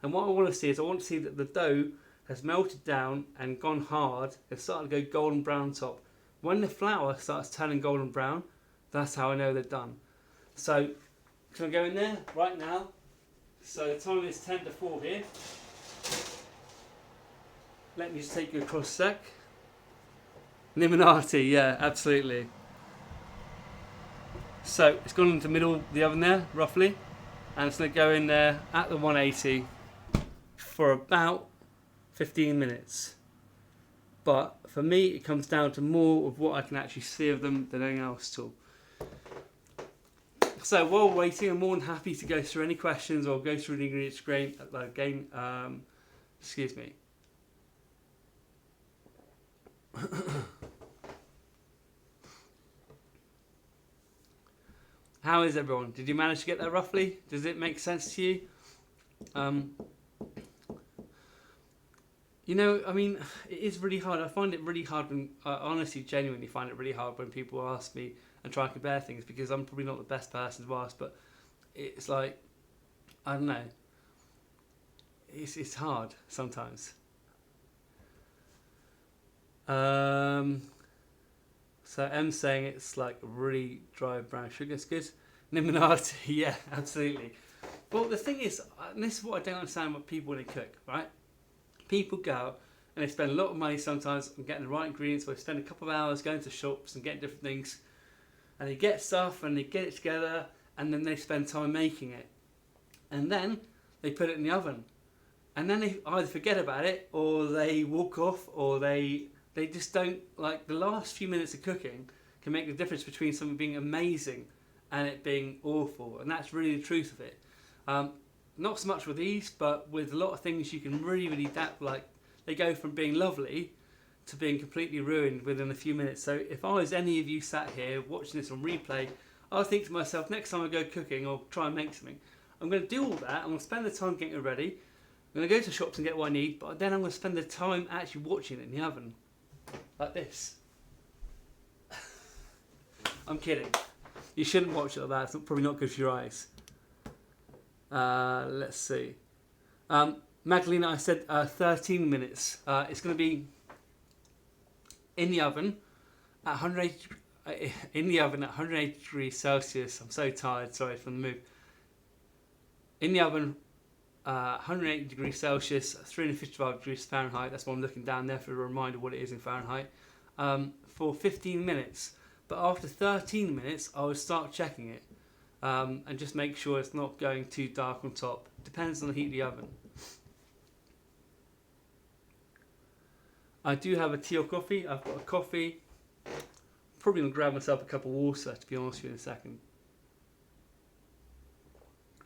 And what I want to see is I want to see that the dough has melted down and gone hard and started to go golden brown top. When the flour starts turning golden brown, that's how I know they're done. So, can I go in there right now? So the time is 10 to 4 here. Let me just take you across a sec. Limonati, yeah, absolutely. So it's gone into the middle of the oven there, roughly. And it's going to go in there at the 180 for about 15 minutes. But for me, it comes down to more of what I can actually see of them than anything else at all. So while waiting, I'm more than happy to go through any questions or go through the ingredients again. Excuse me. How is everyone? Did you manage to get that roughly? Does it make sense to you? You know, I mean, it is really hard. I find it really hard when, I honestly, genuinely find it really hard when people ask me and try and compare things, because I'm probably not the best person to ask, but it's like, I don't know. It's hard sometimes. So M's saying it's like really dry brown sugar. It's good. Limonati, yeah, absolutely. But the thing is, and this is what I don't understand about people when they cook, right? People go out and they spend a lot of money sometimes on getting the right ingredients, or they spend a couple of hours going to shops and getting different things, and they get stuff and they get it together, and then they spend time making it, and then they put it in the oven, and then they either forget about it, or they walk off, or they just don't, like, the last few minutes of cooking can make the difference between something being amazing and it being awful, and that's really the truth of it. Not so much with these, but with a lot of things you can really adapt. Like, they go from being lovely to being completely ruined within a few minutes. So if I was any of you sat here watching this on replay, I would think to myself, next time I go cooking or try and make something, I'm going to do all that, I'm going to spend the time getting it ready, I'm going to go to shops and get what I need, but then I'm going to spend the time actually watching it in the oven. Like this. I'm kidding. You shouldn't watch it like that, it's probably not good for your eyes. Let's see. Magdalena, I said 13 minutes. It's going to be in the oven at 180 degrees Celsius. I'm so tired, sorry from the move. In the oven, 180 degrees Celsius, 355 degrees Fahrenheit. That's why I'm looking down there for a reminder what it is in Fahrenheit. For 15 minutes. But after 13 minutes, I would start checking it. And just make sure it's not going too dark on top. Depends on the heat of the oven. I do have a tea or coffee. I've got a coffee. Probably going to grab myself a cup of water, to be honest with you, in a second.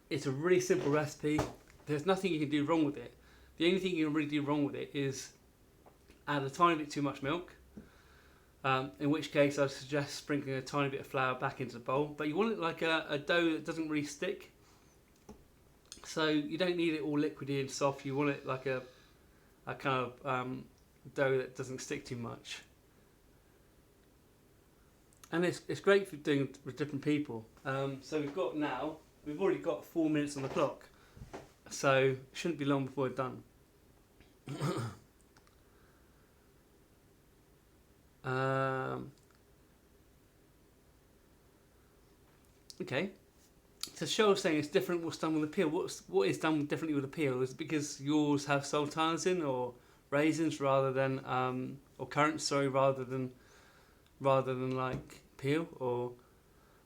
It's a really simple recipe. There's nothing you can do wrong with it. The only thing you can really do wrong with it is add a tiny bit too much milk. In which case I'd suggest sprinkling a tiny bit of flour back into the bowl. But you want it like a dough that doesn't really stick. So you don't need it all liquidy and soft. You want it like a kind of dough that doesn't stick too much. And it's great for doing with different people. So we've already got 4 minutes on the clock. So it shouldn't be long before we're done. Okay, so Cheryl's saying it's different what's done with the peel. What is done differently with the peel? Is it because yours have sultanas in, or raisins rather than or currants, sorry, rather than like peel? Or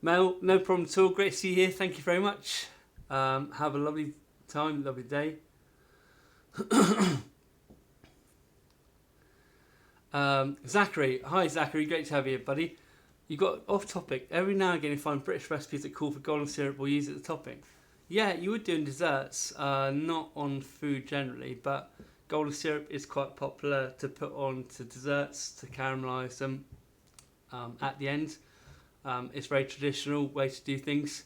Mel, no problem at all. Great to see you here. Thank you very much. Have a lovely time, lovely day. Zachary, hi Zachary, great to have you, buddy. You got off topic. Every now and again you find British recipes that call for golden syrup or use it as a topping. Yeah, you would do in desserts, not on food generally, but golden syrup is quite popular to put on to desserts, to caramelise them at the end. It's a very traditional way to do things.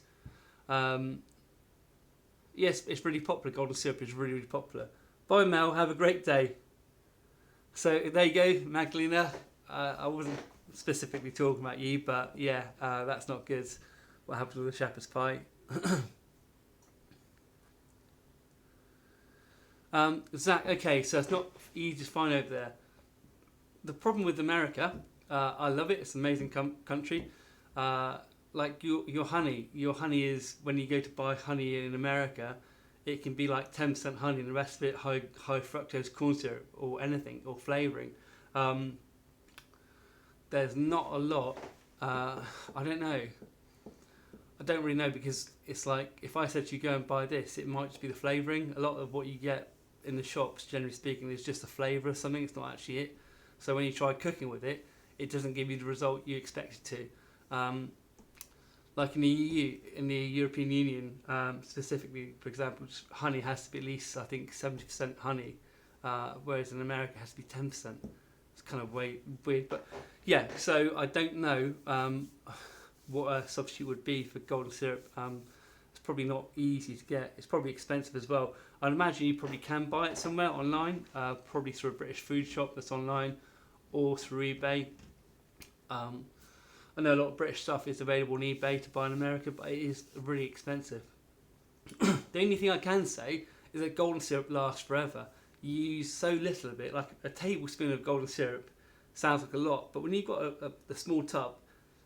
Yes, it's really popular. Golden syrup is really popular. Bye Mel, have a great day. So there you go, Magdalena. I wasn't specifically talking about you, but yeah, that's not good. What happened with the shepherd's pie? Zach, okay, so it's not easy to find over there. The problem with America, I love it. It's an amazing country. Like your honey is, when you go to buy honey in America, it can be like 10% honey and the rest of it high fructose corn syrup or anything or flavouring. There's not a lot. I don't know. I don't really know, because it's like if I said to you go and buy this, it might just be the flavouring. A lot of what you get in the shops, generally speaking, is just a flavour of something. It's not actually it. So when you try cooking with it, it doesn't give you the result you expect it to. Like in the EU, in the European Union, specifically, for example, honey has to be at least, I think, 70% honey, whereas in America it has to be 10%. It's kind of weird, but yeah. So I don't know what a substitute would be for golden syrup. It's probably not easy to get. It's probably expensive as well. I'd imagine you probably can buy it somewhere online, probably through a British food shop that's online, or through eBay. I know a lot of British stuff is available on eBay to buy in America, but it is really expensive. The only thing I can say is that golden syrup lasts forever. You use so little of it, like a tablespoon of golden syrup sounds like a lot, but when you've got a small tub,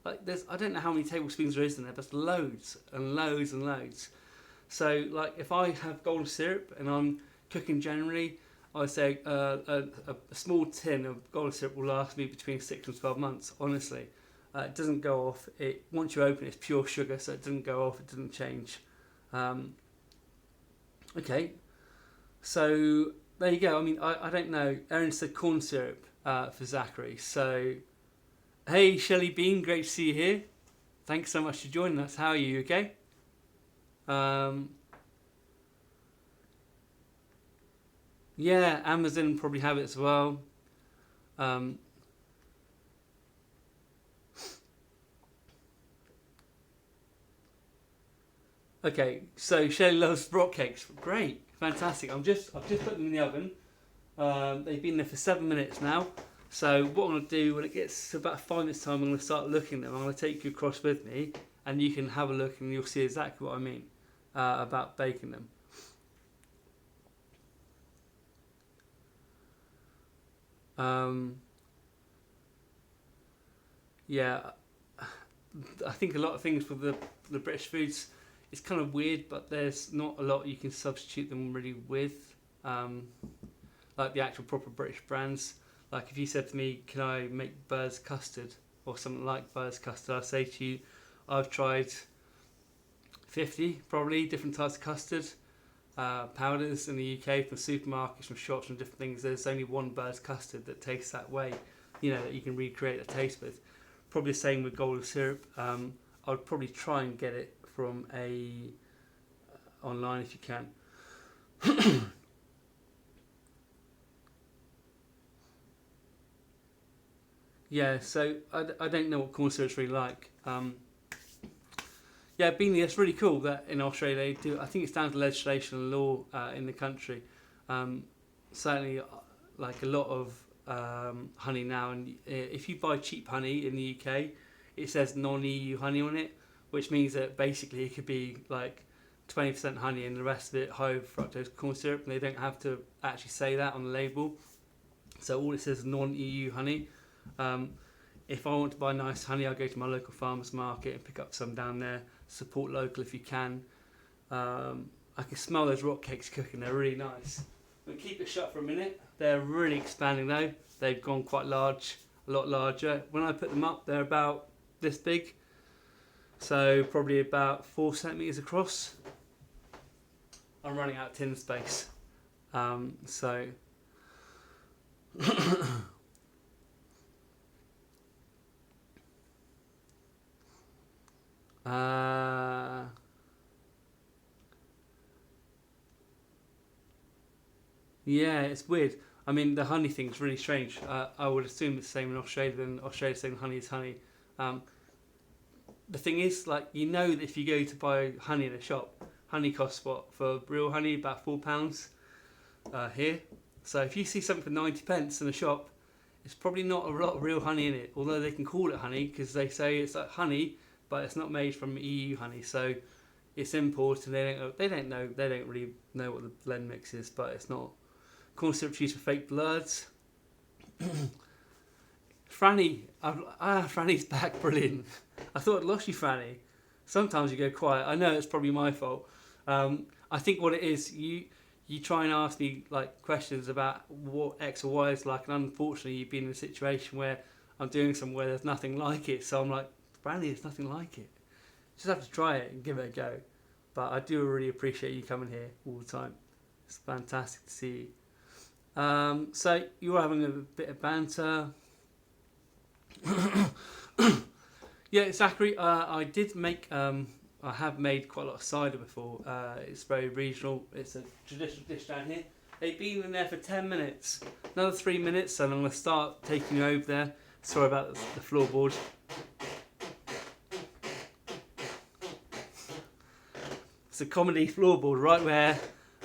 like I don't know how many tablespoons there is in there, but loads and loads and loads. So like if I have golden syrup and I'm cooking generally, I would say a small tin of golden syrup will last me between 6 and 12 months, honestly. It doesn't go off. Once you open it, it's pure sugar, so it doesn't go off, it doesn't change. Okay, so there you go. I mean, I don't know. Erin said corn syrup for Zachary. So, hey, Shelley Bean, great to see you here. Thanks so much for joining us. How are you? Okay? Yeah, Amazon probably have it as well. Okay, so Shelley loves rock cakes. Great, fantastic. I've just put them in the oven. They've been there for 7 minutes now. So what I'm going to do, when it gets to about 5 minutes time, I'm going to start looking at them. I'm going to take you across with me, and you can have a look, and you'll see exactly what I mean about baking them. Yeah, I think a lot of things with the British foods, it's kind of weird, but there's not a lot you can substitute them really with, like the actual proper British brands. Like if you said to me, can I make Bird's custard or something like Bird's custard, I'd say to you, I've tried 50 probably different types of custard powders in the UK, from supermarkets, from shops, from different things. There's only one Bird's custard that tastes that way, that you can recreate the taste with. Probably the same with golden syrup. I would probably try and get it from online if you can. Yeah, so I don't know what corn syrup's really like. Yeah, Beanie, that's really cool that in Australia they do. I think it's down to legislation and law in the country. Certainly, like a lot of honey now, and if you buy cheap honey in the UK, it says non-EU honey on it, which means that basically it could be like 20% honey and the rest of it high fructose corn syrup, and they don't have to actually say that on the label. So all it says is non-EU honey. If I want to buy nice honey, I'll go to my local farmer's market and pick up some down there. Support local if you can. I can smell those rock cakes cooking, they're really nice. We'll keep it shut for a minute. They're really expanding though. They've gone quite large, a lot larger. When I put them up, they're about this big. So probably about 4 centimetres across. I'm running out of tin space. So yeah, it's weird. I mean, the honey thing's really strange. I would assume it's the same in Australia, than Australia saying honey is honey. The thing is, like, that if you go to buy honey in a shop, honey costs what, for real honey, about £4 here. So if you see something for 90p in a shop, it's probably not a lot of real honey in it, although they can call it honey because they say it's like honey, but it's not made from EU honey. So it's imported. They don't really know what the blend mix is, but it's not corn syrup used for fake bloods. Franny, Franny's back, brilliant. I thought I'd lost you, Franny. Sometimes you go quiet. I know it's probably my fault. I think what it is, you try and ask me like questions about what X or Y is like, and unfortunately you've been in a situation where I'm doing something where there's nothing like it. So I'm like, Franny, there's nothing like it. Just have to try it and give it a go. But I do really appreciate you coming here all the time. It's fantastic to see you. So you were having a bit of banter. Yeah, Zachary, I have made quite a lot of cider before. It's very regional. It's a traditional dish down here. They've been in there for 10 minutes. Another 3 minutes and I'm going to start taking you over there. Sorry about the floorboard. It's a comedy floorboard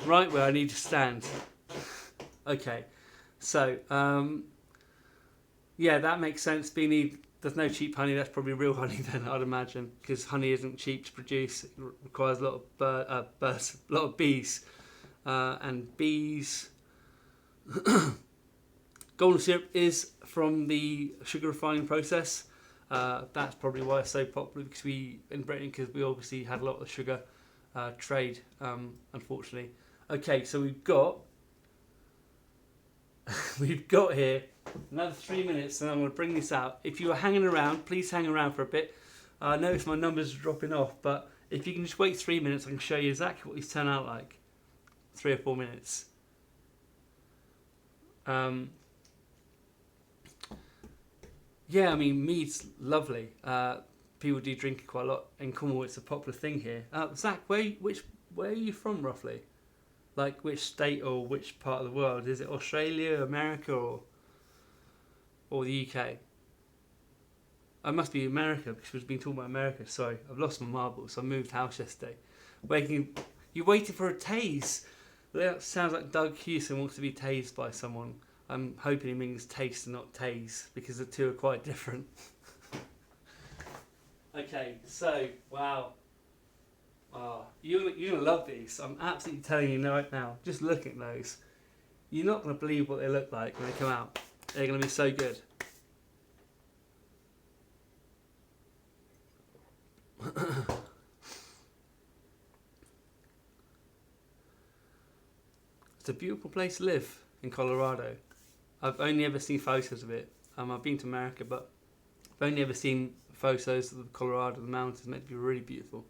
right where I need to stand. Okay, so yeah, that makes sense. There's no cheap honey. That's probably real honey then, I'd imagine, because honey isn't cheap to produce. It requires a lot of bees, and bees. Golden syrup is from the sugar refining process. That's probably why it's so popular, because we obviously had a lot of sugar trade, unfortunately. Okay, so we've got here another 3 minutes, and I'm going to bring this out. If you are hanging around, please hang around for a bit. I notice my numbers are dropping off, but if you can just wait 3 minutes, I can show you exactly what these turn out like. 3 or 4 minutes. Yeah, I mean, mead's lovely. People do drink it quite a lot. In Cornwall, it's a popular thing here. Zach, where are you from, roughly? Like, which state or which part of the world? Is it Australia, America, or the UK? I must be America, because we've been talking about America. Sorry, I've lost my marbles. I moved house yesterday. You waited for a tase. That sounds like Doug Hewson wants to be tased by someone. I'm hoping he means taste and not tase, because the two are quite different. Okay, so, wow. Oh, you're going to love these. I'm absolutely telling you right now. Just look at those. You're not going to believe what they look like when they come out. They're going to be so good. It's a beautiful place to live in Colorado. I've only ever seen photos of it. I've been to America, but I've only ever seen photos of Colorado. The mountains meant to be really beautiful.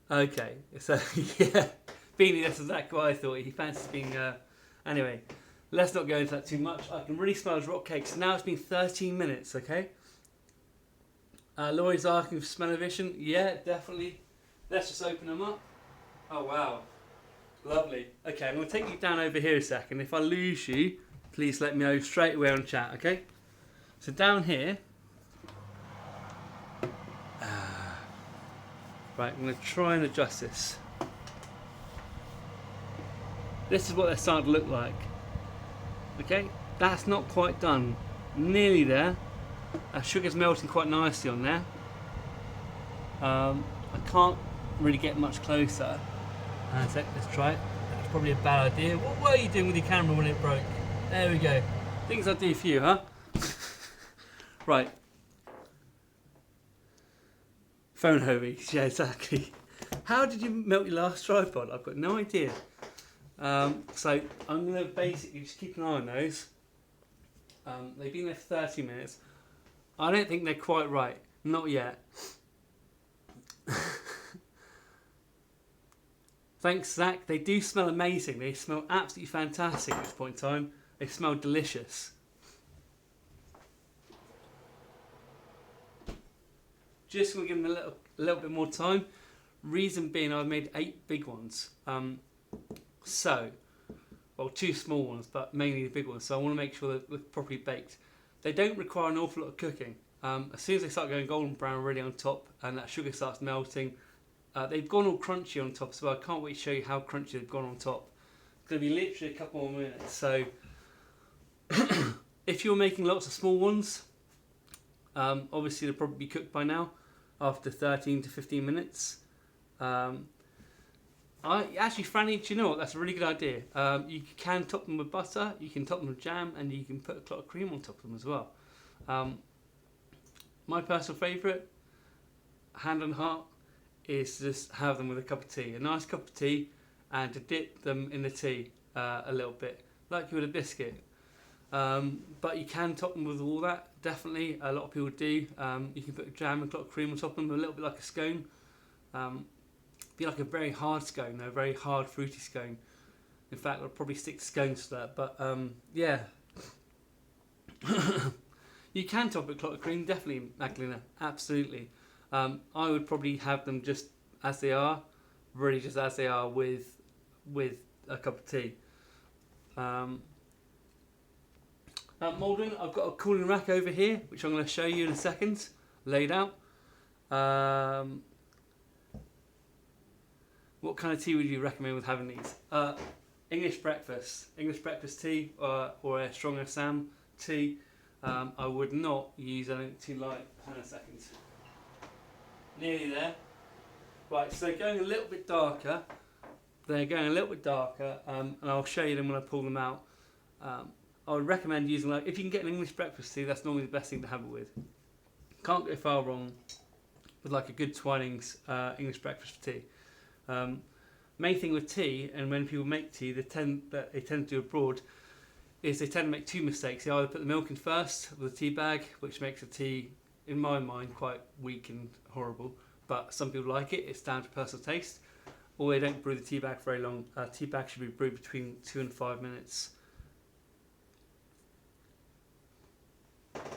Okay, so yeah, Beanie, that's exactly what I thought. He fancies being. Anyway, let's not go into that too much. I can really smell his rock cakes. Now it's been 13 minutes, okay? Laurie's asking for smell-o-vision. Yeah, definitely. Let's just open them up. Oh, wow. Lovely. Okay, I'm going to take you down over here a second. If I lose you, please let me know straight away on chat, okay? So down here. Right, I'm going to try and adjust this. This is what they're starting to look like. Okay, that's not quite done. Nearly there. Sugar's melting quite nicely on there. I can't really get much closer. Let's try it. That's probably a bad idea. What were you doing with your camera when it broke? There we go. Things I do for you, huh? Right. Phone homies, yeah, exactly. How did you melt your last tripod? I've got no idea. So I'm going to basically just keep an eye on those. They've been there for 30 minutes. I don't think they're quite right. Not yet. Thanks, Zach. They do smell amazing. They smell absolutely fantastic at this point in time. They smell delicious. Just going to give them a little bit more time. Reason being, I've made 8 big ones. Well, 2 small ones, but mainly the big ones. So I want to make sure they're properly baked. They don't require an awful lot of cooking. As soon as they start going golden brown really on top and that sugar starts melting, they've gone all crunchy on top as well. I can't wait to show you how crunchy they've gone on top. It's going to be literally a couple more minutes. So if you're making lots of small ones, obviously they'll probably be cooked by now. after 13 to 15 minutes. Franny, do you know what? That's a really good idea. You can top them with butter, you can top them with jam, and you can put a clot of cream on top of them as well. My personal favourite, hand on heart, is to just have them with a cup of tea. A nice cup of tea, and to dip them in the tea a little bit, like you would a biscuit. But you can top them with all that, definitely. A lot of people do. You can put jam and a clot of cream on top of them, a little bit like a scone. Be like a very hard scone, a very hard fruity scone. In fact, I'll probably stick to scones to that. But yeah, you can top it with clot of cream, definitely, Magdalena, absolutely. I would probably have them just as they are, really just as they are with a cup of tea. Moulding, I've got a cooling rack over here, which I'm going to show you in a second, laid out. What kind of tea would you recommend with having these? English breakfast tea, or a strong Assam tea. I would not use anything too light. Hang on a second. Nearly there. Right, so they're going a little bit darker. And I'll show you them when I pull them out. I would recommend using, like, if you can get an English breakfast tea, that's normally the best thing to have it with. Can't go far wrong with like a good Twinings English breakfast tea. Main thing with tea, and when people make tea, they tend to do abroad, is they tend to make two mistakes. They either put the milk in first with a tea bag, which makes the tea, in my mind, quite weak and horrible. But some people like it. It's down to personal taste. Or they don't brew the tea bag very long. Tea bag should be brewed between 2 and 5 minutes.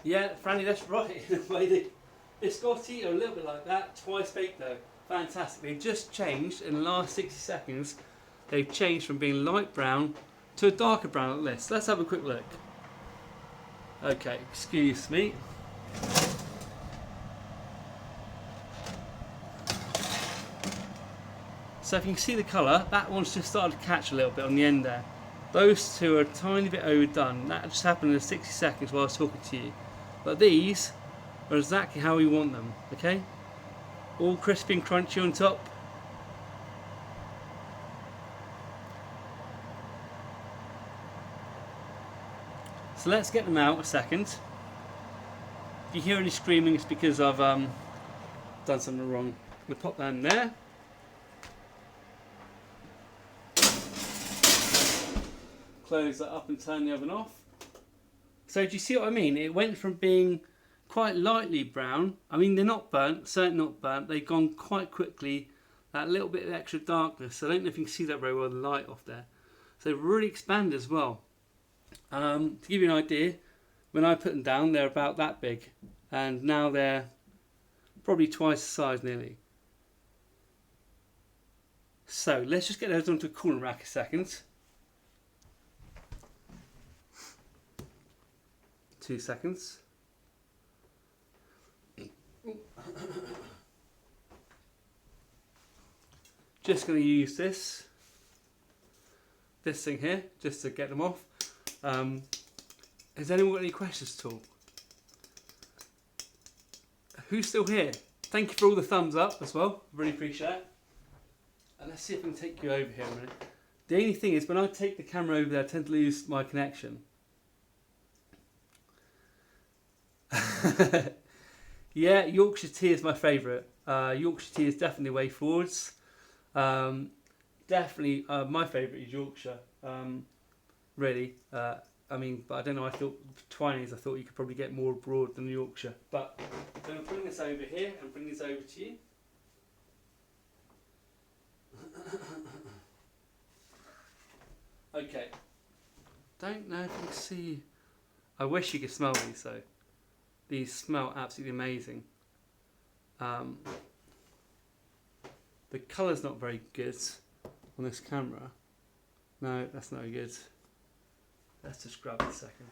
Yeah, Franny, that's right. It's got tea a little bit like that. Twice baked though. Fantastic. They've just changed in the last 60 seconds. They've changed from being light brown to a darker brown like this. Let's have a quick look. Okay, excuse me. So if you can see the colour, that one's just started to catch a little bit on the end there. Those two are a tiny bit overdone. That just happened in 60 seconds while I was talking to you. But these are exactly how we want them, okay? All crispy and crunchy on top. So let's get them out a second. If you hear any screaming, it's because I've done something wrong. We'll pop that in there. Close that up and turn the oven off. So do you see what I mean? It went from being quite lightly brown. I mean, they're not burnt, certainly not burnt. They've gone quite quickly. That little bit of extra darkness. I don't know if you can see that very well, the light off there. So they've really expanded as well. To give you an idea, when I put them down, they're about that big. And now they're probably twice the size nearly. So let's just get those onto a cooling rack a second. 2 seconds. Just going to use this thing here just to get them off. Has anyone got any questions at all? Who's still here? Thank you for all the thumbs up as well. Really appreciate it. And let's see if I can take you over here a minute. The only thing is, when I take the camera over there, I tend to lose my connection. Yeah, Yorkshire tea is my favourite. Yorkshire tea is definitely the way forwards. Definitely my favourite is Yorkshire. Really. I mean, but I don't know, I thought Twinings, I thought you could probably get more abroad than Yorkshire. But I'm going to bring this over here and bring this over to you. Okay. Don't know if you can see. I wish you could smell these though. These smell absolutely amazing. The colour's not very good on this camera. No, that's not good. Let's just grab it a second.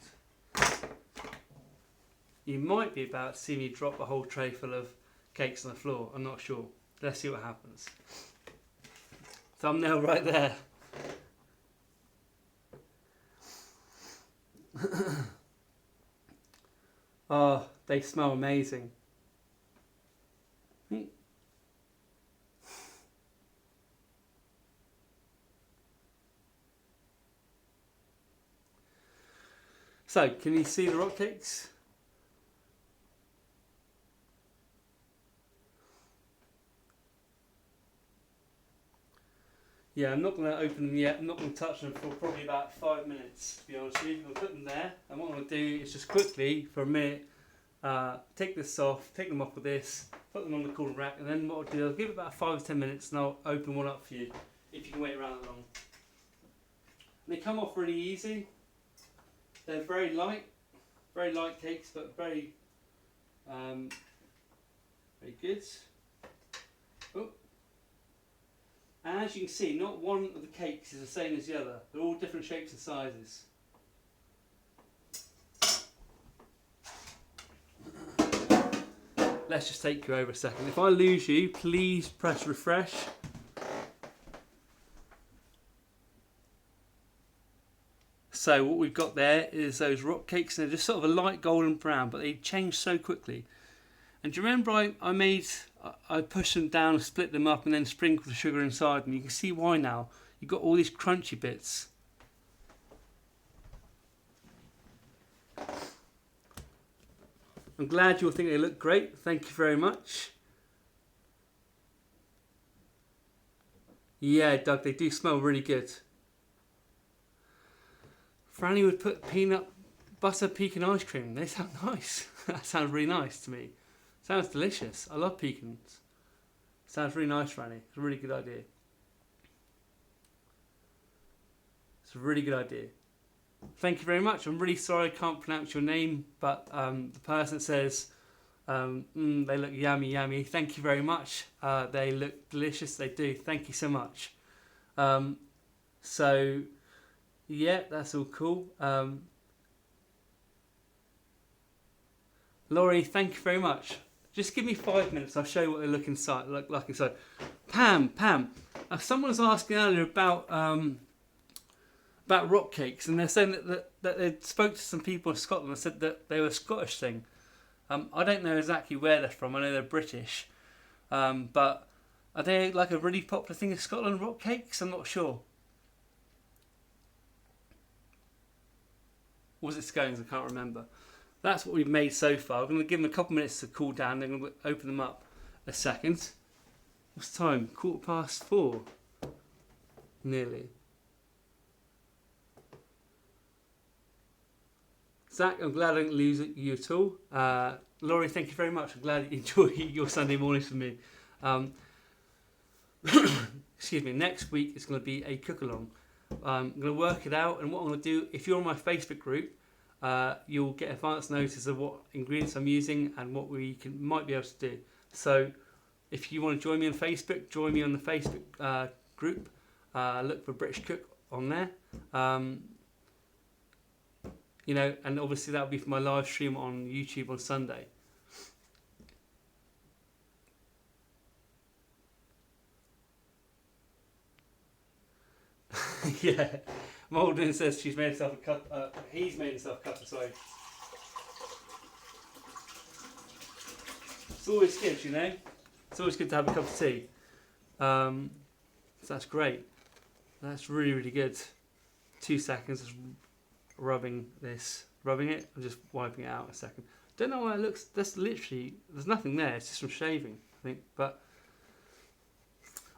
You might be about to see me drop a whole tray full of cakes on the floor. I'm not sure. Let's see what happens. Thumbnail right there. Oh, they smell amazing. So, can you see the rock cakes? Yeah, I'm not going to open them yet. I'm not going to touch them for probably about 5 minutes, to be honest with you. I'll put them there, and what I'm going to do is just quickly, for a minute, take this off, take them off with this, put them on the cooling rack, and then what I'll do, I'll give it about 5 or 10 minutes, and I'll open one up for you, if you can wait around that long. And they come off really easy. They're very light cakes, but very good. Oh. And as you can see, not one of the cakes is the same as the other. They're all different shapes and sizes. Let's just take you over a second. If I lose you, please press refresh. So what we've got there is those rock cakes. They're just sort of a light golden brown, but they change so quickly. And do you remember I pushed them down, split them up, and then sprinkled the sugar inside, and you can see why now. You've got all these crunchy bits. I'm glad you'll think they look great. Thank you very much. Yeah, Doug, they do smell really good. Franny would put peanut butter pecan ice cream. They sound nice. That sounds really nice to me. Sounds delicious. I love pecans. Sounds really nice, Franny. It's a really good idea. It's a really good idea. Thank you very much. I'm really sorry I can't pronounce your name, but the person says they look yummy, yummy. Thank you very much. They look delicious. They do. Thank you so much. So, yeah, that's all cool. Laurie, thank you very much. Just give me 5 minutes. I'll show you what they look inside. Like inside. Pam. Someone was asking earlier about rock cakes, and they're saying that they spoke to some people in Scotland and said that they were a Scottish thing. I don't know exactly where they're from. I know they're British, but are they like a really popular thing in Scotland? Rock cakes? I'm not sure. Or was it scones? I can't remember. That's what we've made so far. I'm going to give them a couple minutes to cool down. Then I'm going to open them up a second. What's the time? 4:15. Nearly. Zach, I'm glad I didn't lose you at all. Laurie, thank you very much. I'm glad you enjoy your Sunday mornings with me. Excuse me. Next week it's going to be a cook-along. I'm going to work it out, and what I'm going to do, if you're on my Facebook group, you'll get advance notice of what ingredients I'm using and what we might be able to do. So if you want to join me on Facebook, join me on the Facebook group. Look for British Cook on there. You know, and obviously that'll be for my live stream on YouTube on Sunday. Yeah, Malden says she's made herself a cup. He's made himself a cup of soy. It's always good, you know. It's always good to have a cup of tea. So that's great. That's really, really good. 2 seconds. Just rubbing it. I'm just wiping it out a second. Don't know why it looks. That's literally. There's nothing there. It's just from shaving, I think. But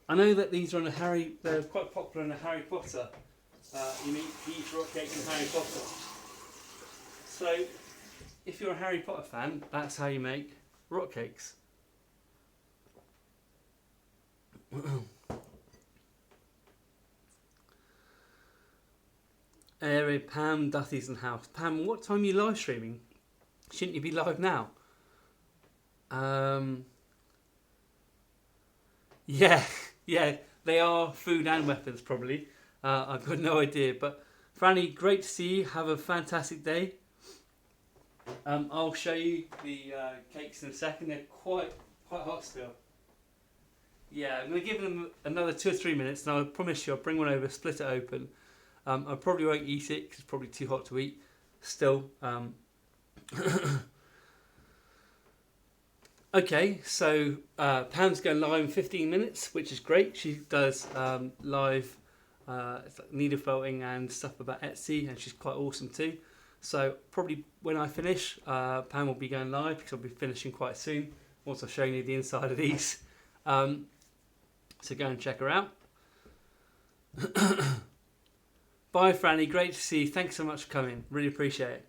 I know that these are they're quite popular in the Harry Potter. You meet these rock cakes in Harry Potter. So, if you're a Harry Potter fan, that's how you make rock cakes. Pam Duthie's in the house. Pam, what time are you live streaming? Shouldn't you be live now? Yeah, they are food and weapons probably. I've got no idea. But Franny, great to see you. Have a fantastic day. I'll show you the cakes in a second. They're quite hot still. Yeah, I'm going to give them another 2 or 3 minutes, and I promise you I'll bring one over, split it open. I probably won't eat it because it's probably too hot to eat still. Okay, so Pam's going live in 15 minutes, which is great. She does live it's like needle felting and stuff about Etsy, and she's quite awesome too. So probably when I finish, Pam will be going live because I'll be finishing quite soon. Also showing you the inside of these. So go and check her out. Bye, Franny. Great to see you. Thanks so much for coming. Really appreciate it.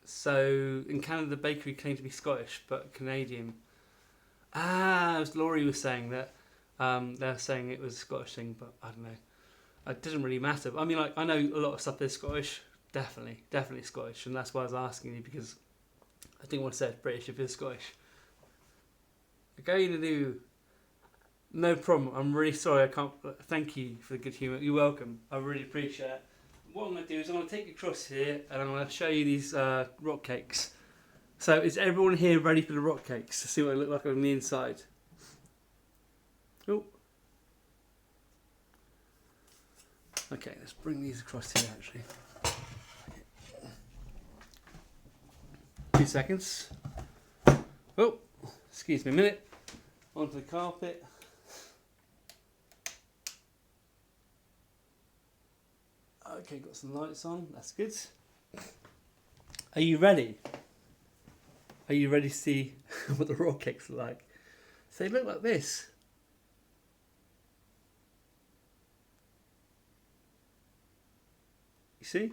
So in Canada, the bakery claimed to be Scottish, but Canadian. As Laurie was saying that they're saying it was a Scottish thing, but I don't know. It doesn't really matter. I mean, like, I know a lot of stuff is Scottish. Definitely Scottish, and that's why I was asking you, because I didn't want to say it's British if it's Scottish. Okay, Nadu. No problem. I'm really sorry. I can't. Thank you for the good humour. You're welcome. I really appreciate it. What I'm going to do is I'm going to take you across here and I'm going to show you these rock cakes. So is everyone here ready for the rock cakes to see what they look like on the inside? Oh. Okay, let's bring these across here actually. 2 seconds. Oh, excuse me a minute. Onto the carpet. Okay, got some lights on. That's good. Are you ready? Are you ready to see what the rock cakes look like? So they look like this. You see?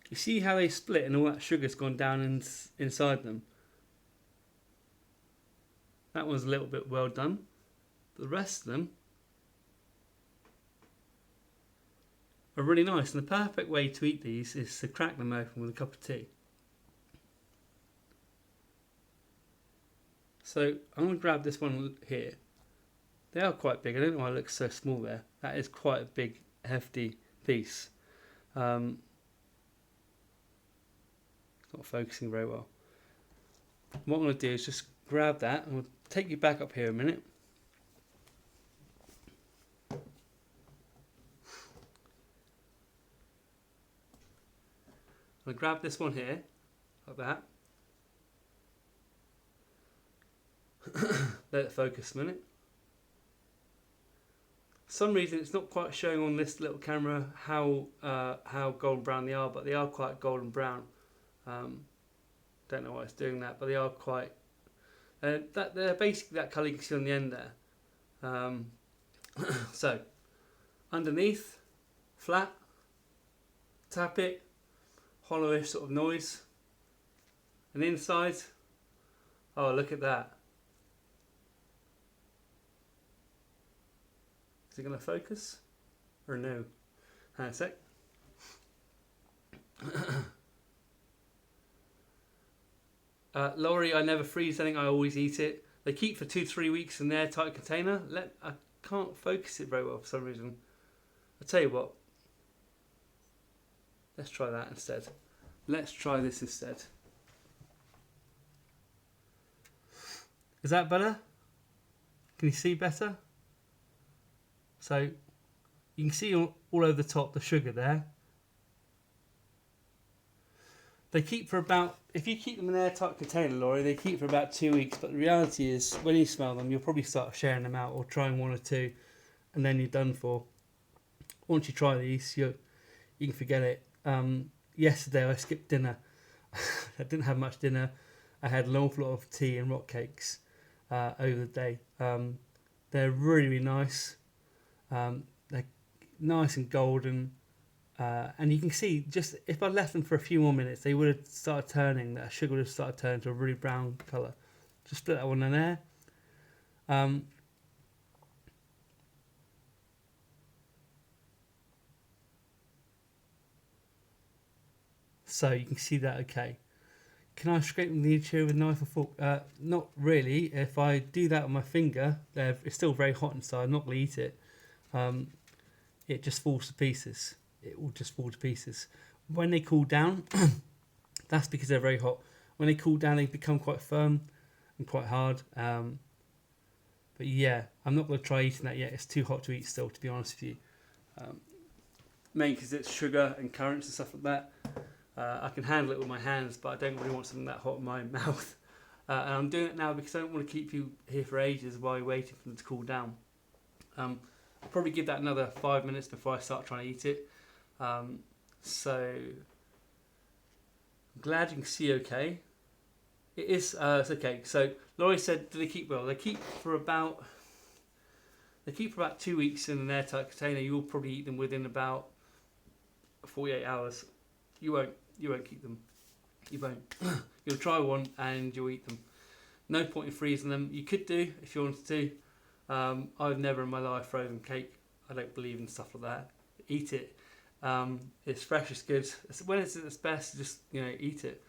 You see how they split and all that sugar's gone down inside them? That one's a little bit well done. But the rest of them are really nice. And the perfect way to eat these is to crack them open with a cup of tea. So I'm going to grab this one here. They are quite big. I don't know why it looks so small there. That is quite a big, hefty piece. Not focusing very well. What I'm going to do is just grab that and we'll take you back up here a minute. I'll grab this one here, like that. Let it focus a minute. For some reason it's not quite showing on this little camera how golden brown they are, but they are quite golden brown. Don't know why it's doing that, but they are quite. They're basically that colour you can see on the end there. So underneath, flat, tap it, hollowish sort of noise, and inside, oh look at that. Is it going to focus or no? Hang on a sec. Laurie, I never freeze anything, I always eat it. They keep for 2-3 weeks in an airtight container. I can't focus it very well for some reason. I'll tell you what. Let's try that instead. Let's try this instead. Is that better? Can you see better? So you can see all over the top the sugar there. They keep for about, if you keep them in an airtight container, Laurie, they keep for about 2 weeks. But the reality is, when you smell them, you'll probably start sharing them out or trying 1 or 2, and then you're done for. Once you try these, you can forget it. Yesterday I skipped dinner. I didn't have much dinner. I had an awful lot of tea and rock cakes over the day. They're really, really nice. They're nice and golden. And you can see, just if I left them for a few more minutes, they would have started turning, that sugar would have started turning to a really brown colour. Just split that one in there. So you can see that okay. Can I scrape them the interior with a knife or fork? Not really. If I do that with my finger, it's still very hot inside. I'm not going to eat it. It just falls to pieces. It will just fall to pieces. When they cool down, that's because they're very hot. When they cool down, they become quite firm and quite hard. But yeah, I'm not going to try eating that yet. It's too hot to eat still, to be honest with you. Mainly because it's sugar and currants and stuff like that. I can handle it with my hands, but I don't really want something that hot in my mouth. And I'm doing it now because I don't want to keep you here for ages while you're waiting for them to cool down. I'll probably give that another 5 minutes before I start trying to eat it. So I'm glad you can see okay. It is, it's okay. So Laurie said, do they keep well? They keep for about 2 weeks in an airtight container. You'll probably eat them within about 48 hours. You won't keep them. You won't. You'll try one and you'll eat them. No point in freezing them. You could do if you wanted to. I've never in my life frozen cake. I don't believe in stuff like that. Eat it. It's fresh, it's good. When it's at its best, just eat it.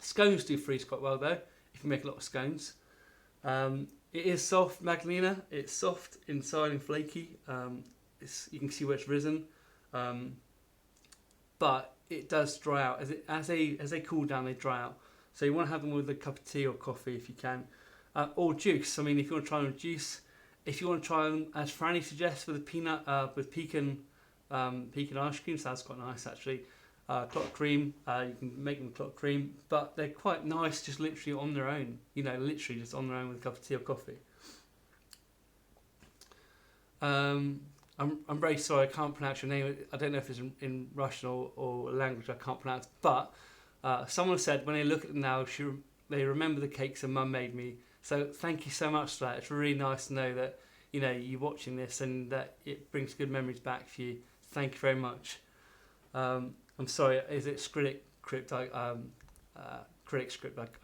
Scones do freeze quite well though, if you make a lot of scones. It is soft, Magdalena. It's soft inside and flaky. You can see where it's risen, but it does dry out as they cool down. They dry out. So you want to have them with a cup of tea or coffee if you can, or juice. I mean, if you want to try them with juice, if you want to try them as Franny suggests with pecan ice cream, so that's quite nice actually. Clotted cream, you can make them clotted cream, but they're quite nice just literally on their own. Literally just on their own with a cup of tea or coffee. I'm very sorry, I can't pronounce your name. I don't know if it's in Russian or a language I can't pronounce, but someone said when they look at them now, they remember the cakes that Mum made me. So thank you so much for that. It's really nice to know that you're watching this and that it brings good memories back for you. Thank you very much. I'm sorry, is it critic script? I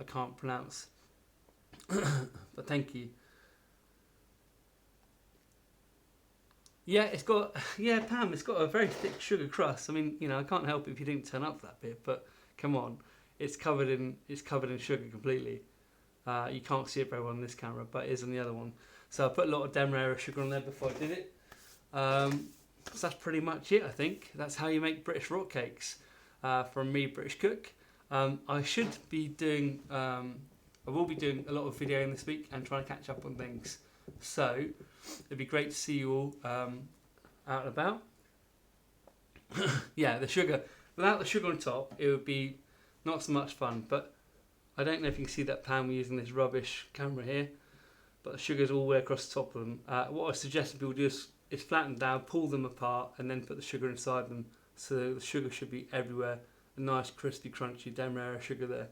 can't pronounce, but thank you. Yeah, Pam, it's got a very thick sugar crust. I mean, I can't help it if you didn't turn up for that bit, but come on, it's covered in sugar completely. You can't see it very well on this camera, but it is on the other one. So I put a lot of Demerara sugar on there before I did it. So that's pretty much it, I think. That's how you make British rock cakes from me, British Cook. I should be doing, I will be doing a lot of videoing this week and trying to catch up on things. So it'd be great to see you all out and about. Yeah, the sugar. Without the sugar on top, it would be not so much fun. But I don't know if you can see that pan we're using this rubbish camera here. But the sugar's all the way across the top of them. What I suggest people do is flatten down, pull them apart, and then put the sugar inside them. So the sugar should be everywhere. A nice, crispy, crunchy Demerara sugar there.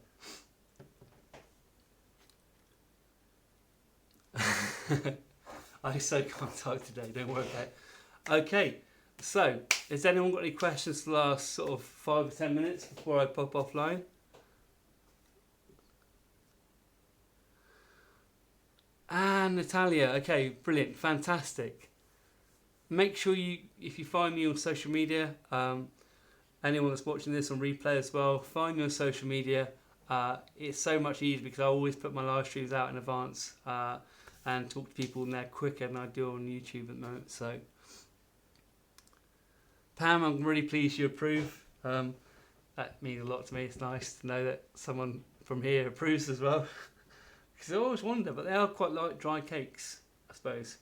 I so can't type today, don't worry about it. Okay, so has anyone got any questions for the last sort of 5 or 10 minutes before I pop offline? Natalia, okay, brilliant, fantastic. Make sure if you find me on social media, anyone that's watching this on replay as well, find me on social media. It's so much easier because I always put my live streams out in advance and talk to people in there quicker than I do on YouTube at the moment. So, Pam, I'm really pleased you approve. That means a lot to me. It's nice to know that someone from here approves as well. Because I always wonder, but they are quite like dry cakes, I suppose.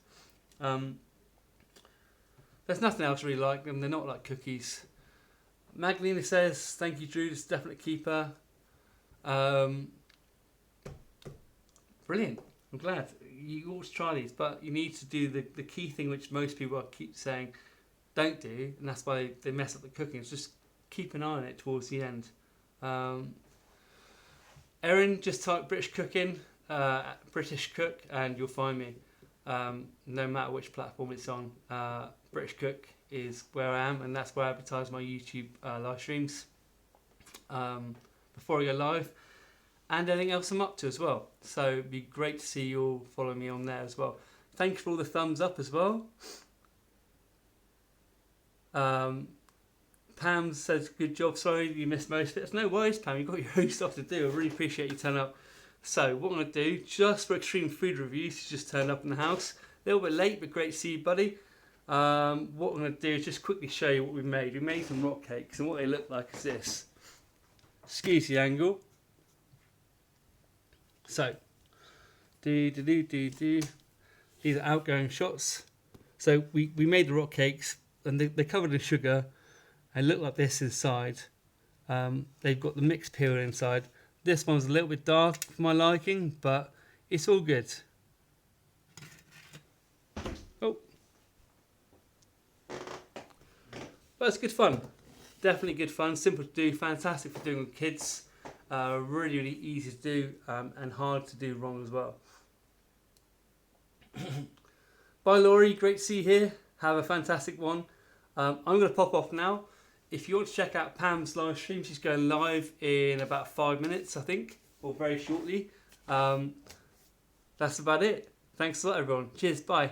There's nothing else really like them. They're not like cookies. Magdalena says, thank you, Drew. It's a definite keeper. Brilliant. I'm glad. You ought to try these, but you need to do the key thing, which most people keep saying don't do, and that's why they mess up the cooking. It's just keep an eye on it towards the end. Erin, just type British Cooking, British Cook, and you'll find me. No matter which platform it's on, British Cook is where I am, and that's where I advertise my YouTube live streams before I go live, and anything else I'm up to as well. So it'd be great to see you all follow me on there as well. Thanks for all the thumbs up as well. Pam says, good job, sorry you missed most of it. It's no worries, Pam, you've got your own stuff to do. I really appreciate you turning up. So what I'm going to do, just for Extreme Food Reviews, you just turned up in the house. A little bit late, but great to see you, buddy. What I'm going to do is just quickly show you what we've made. We made some rock cakes, and what they look like is this. Excuse the angle. So, these are outgoing shots. So we made the rock cakes, and they're covered in sugar. They look like this inside. They've got the mixed peel inside. This one's a little bit dark for my liking, but it's all good. Oh, But it's good fun. Definitely good fun. Simple to do. Fantastic for doing with kids. Really, really easy to do and hard to do wrong as well. Bye, Laurie. Great to see you here. Have a fantastic one. I'm going to pop off now. If you want to check out Pam's live stream, she's going live in about 5 minutes, I think, or very shortly. That's about it. Thanks a lot, everyone. Cheers. Bye.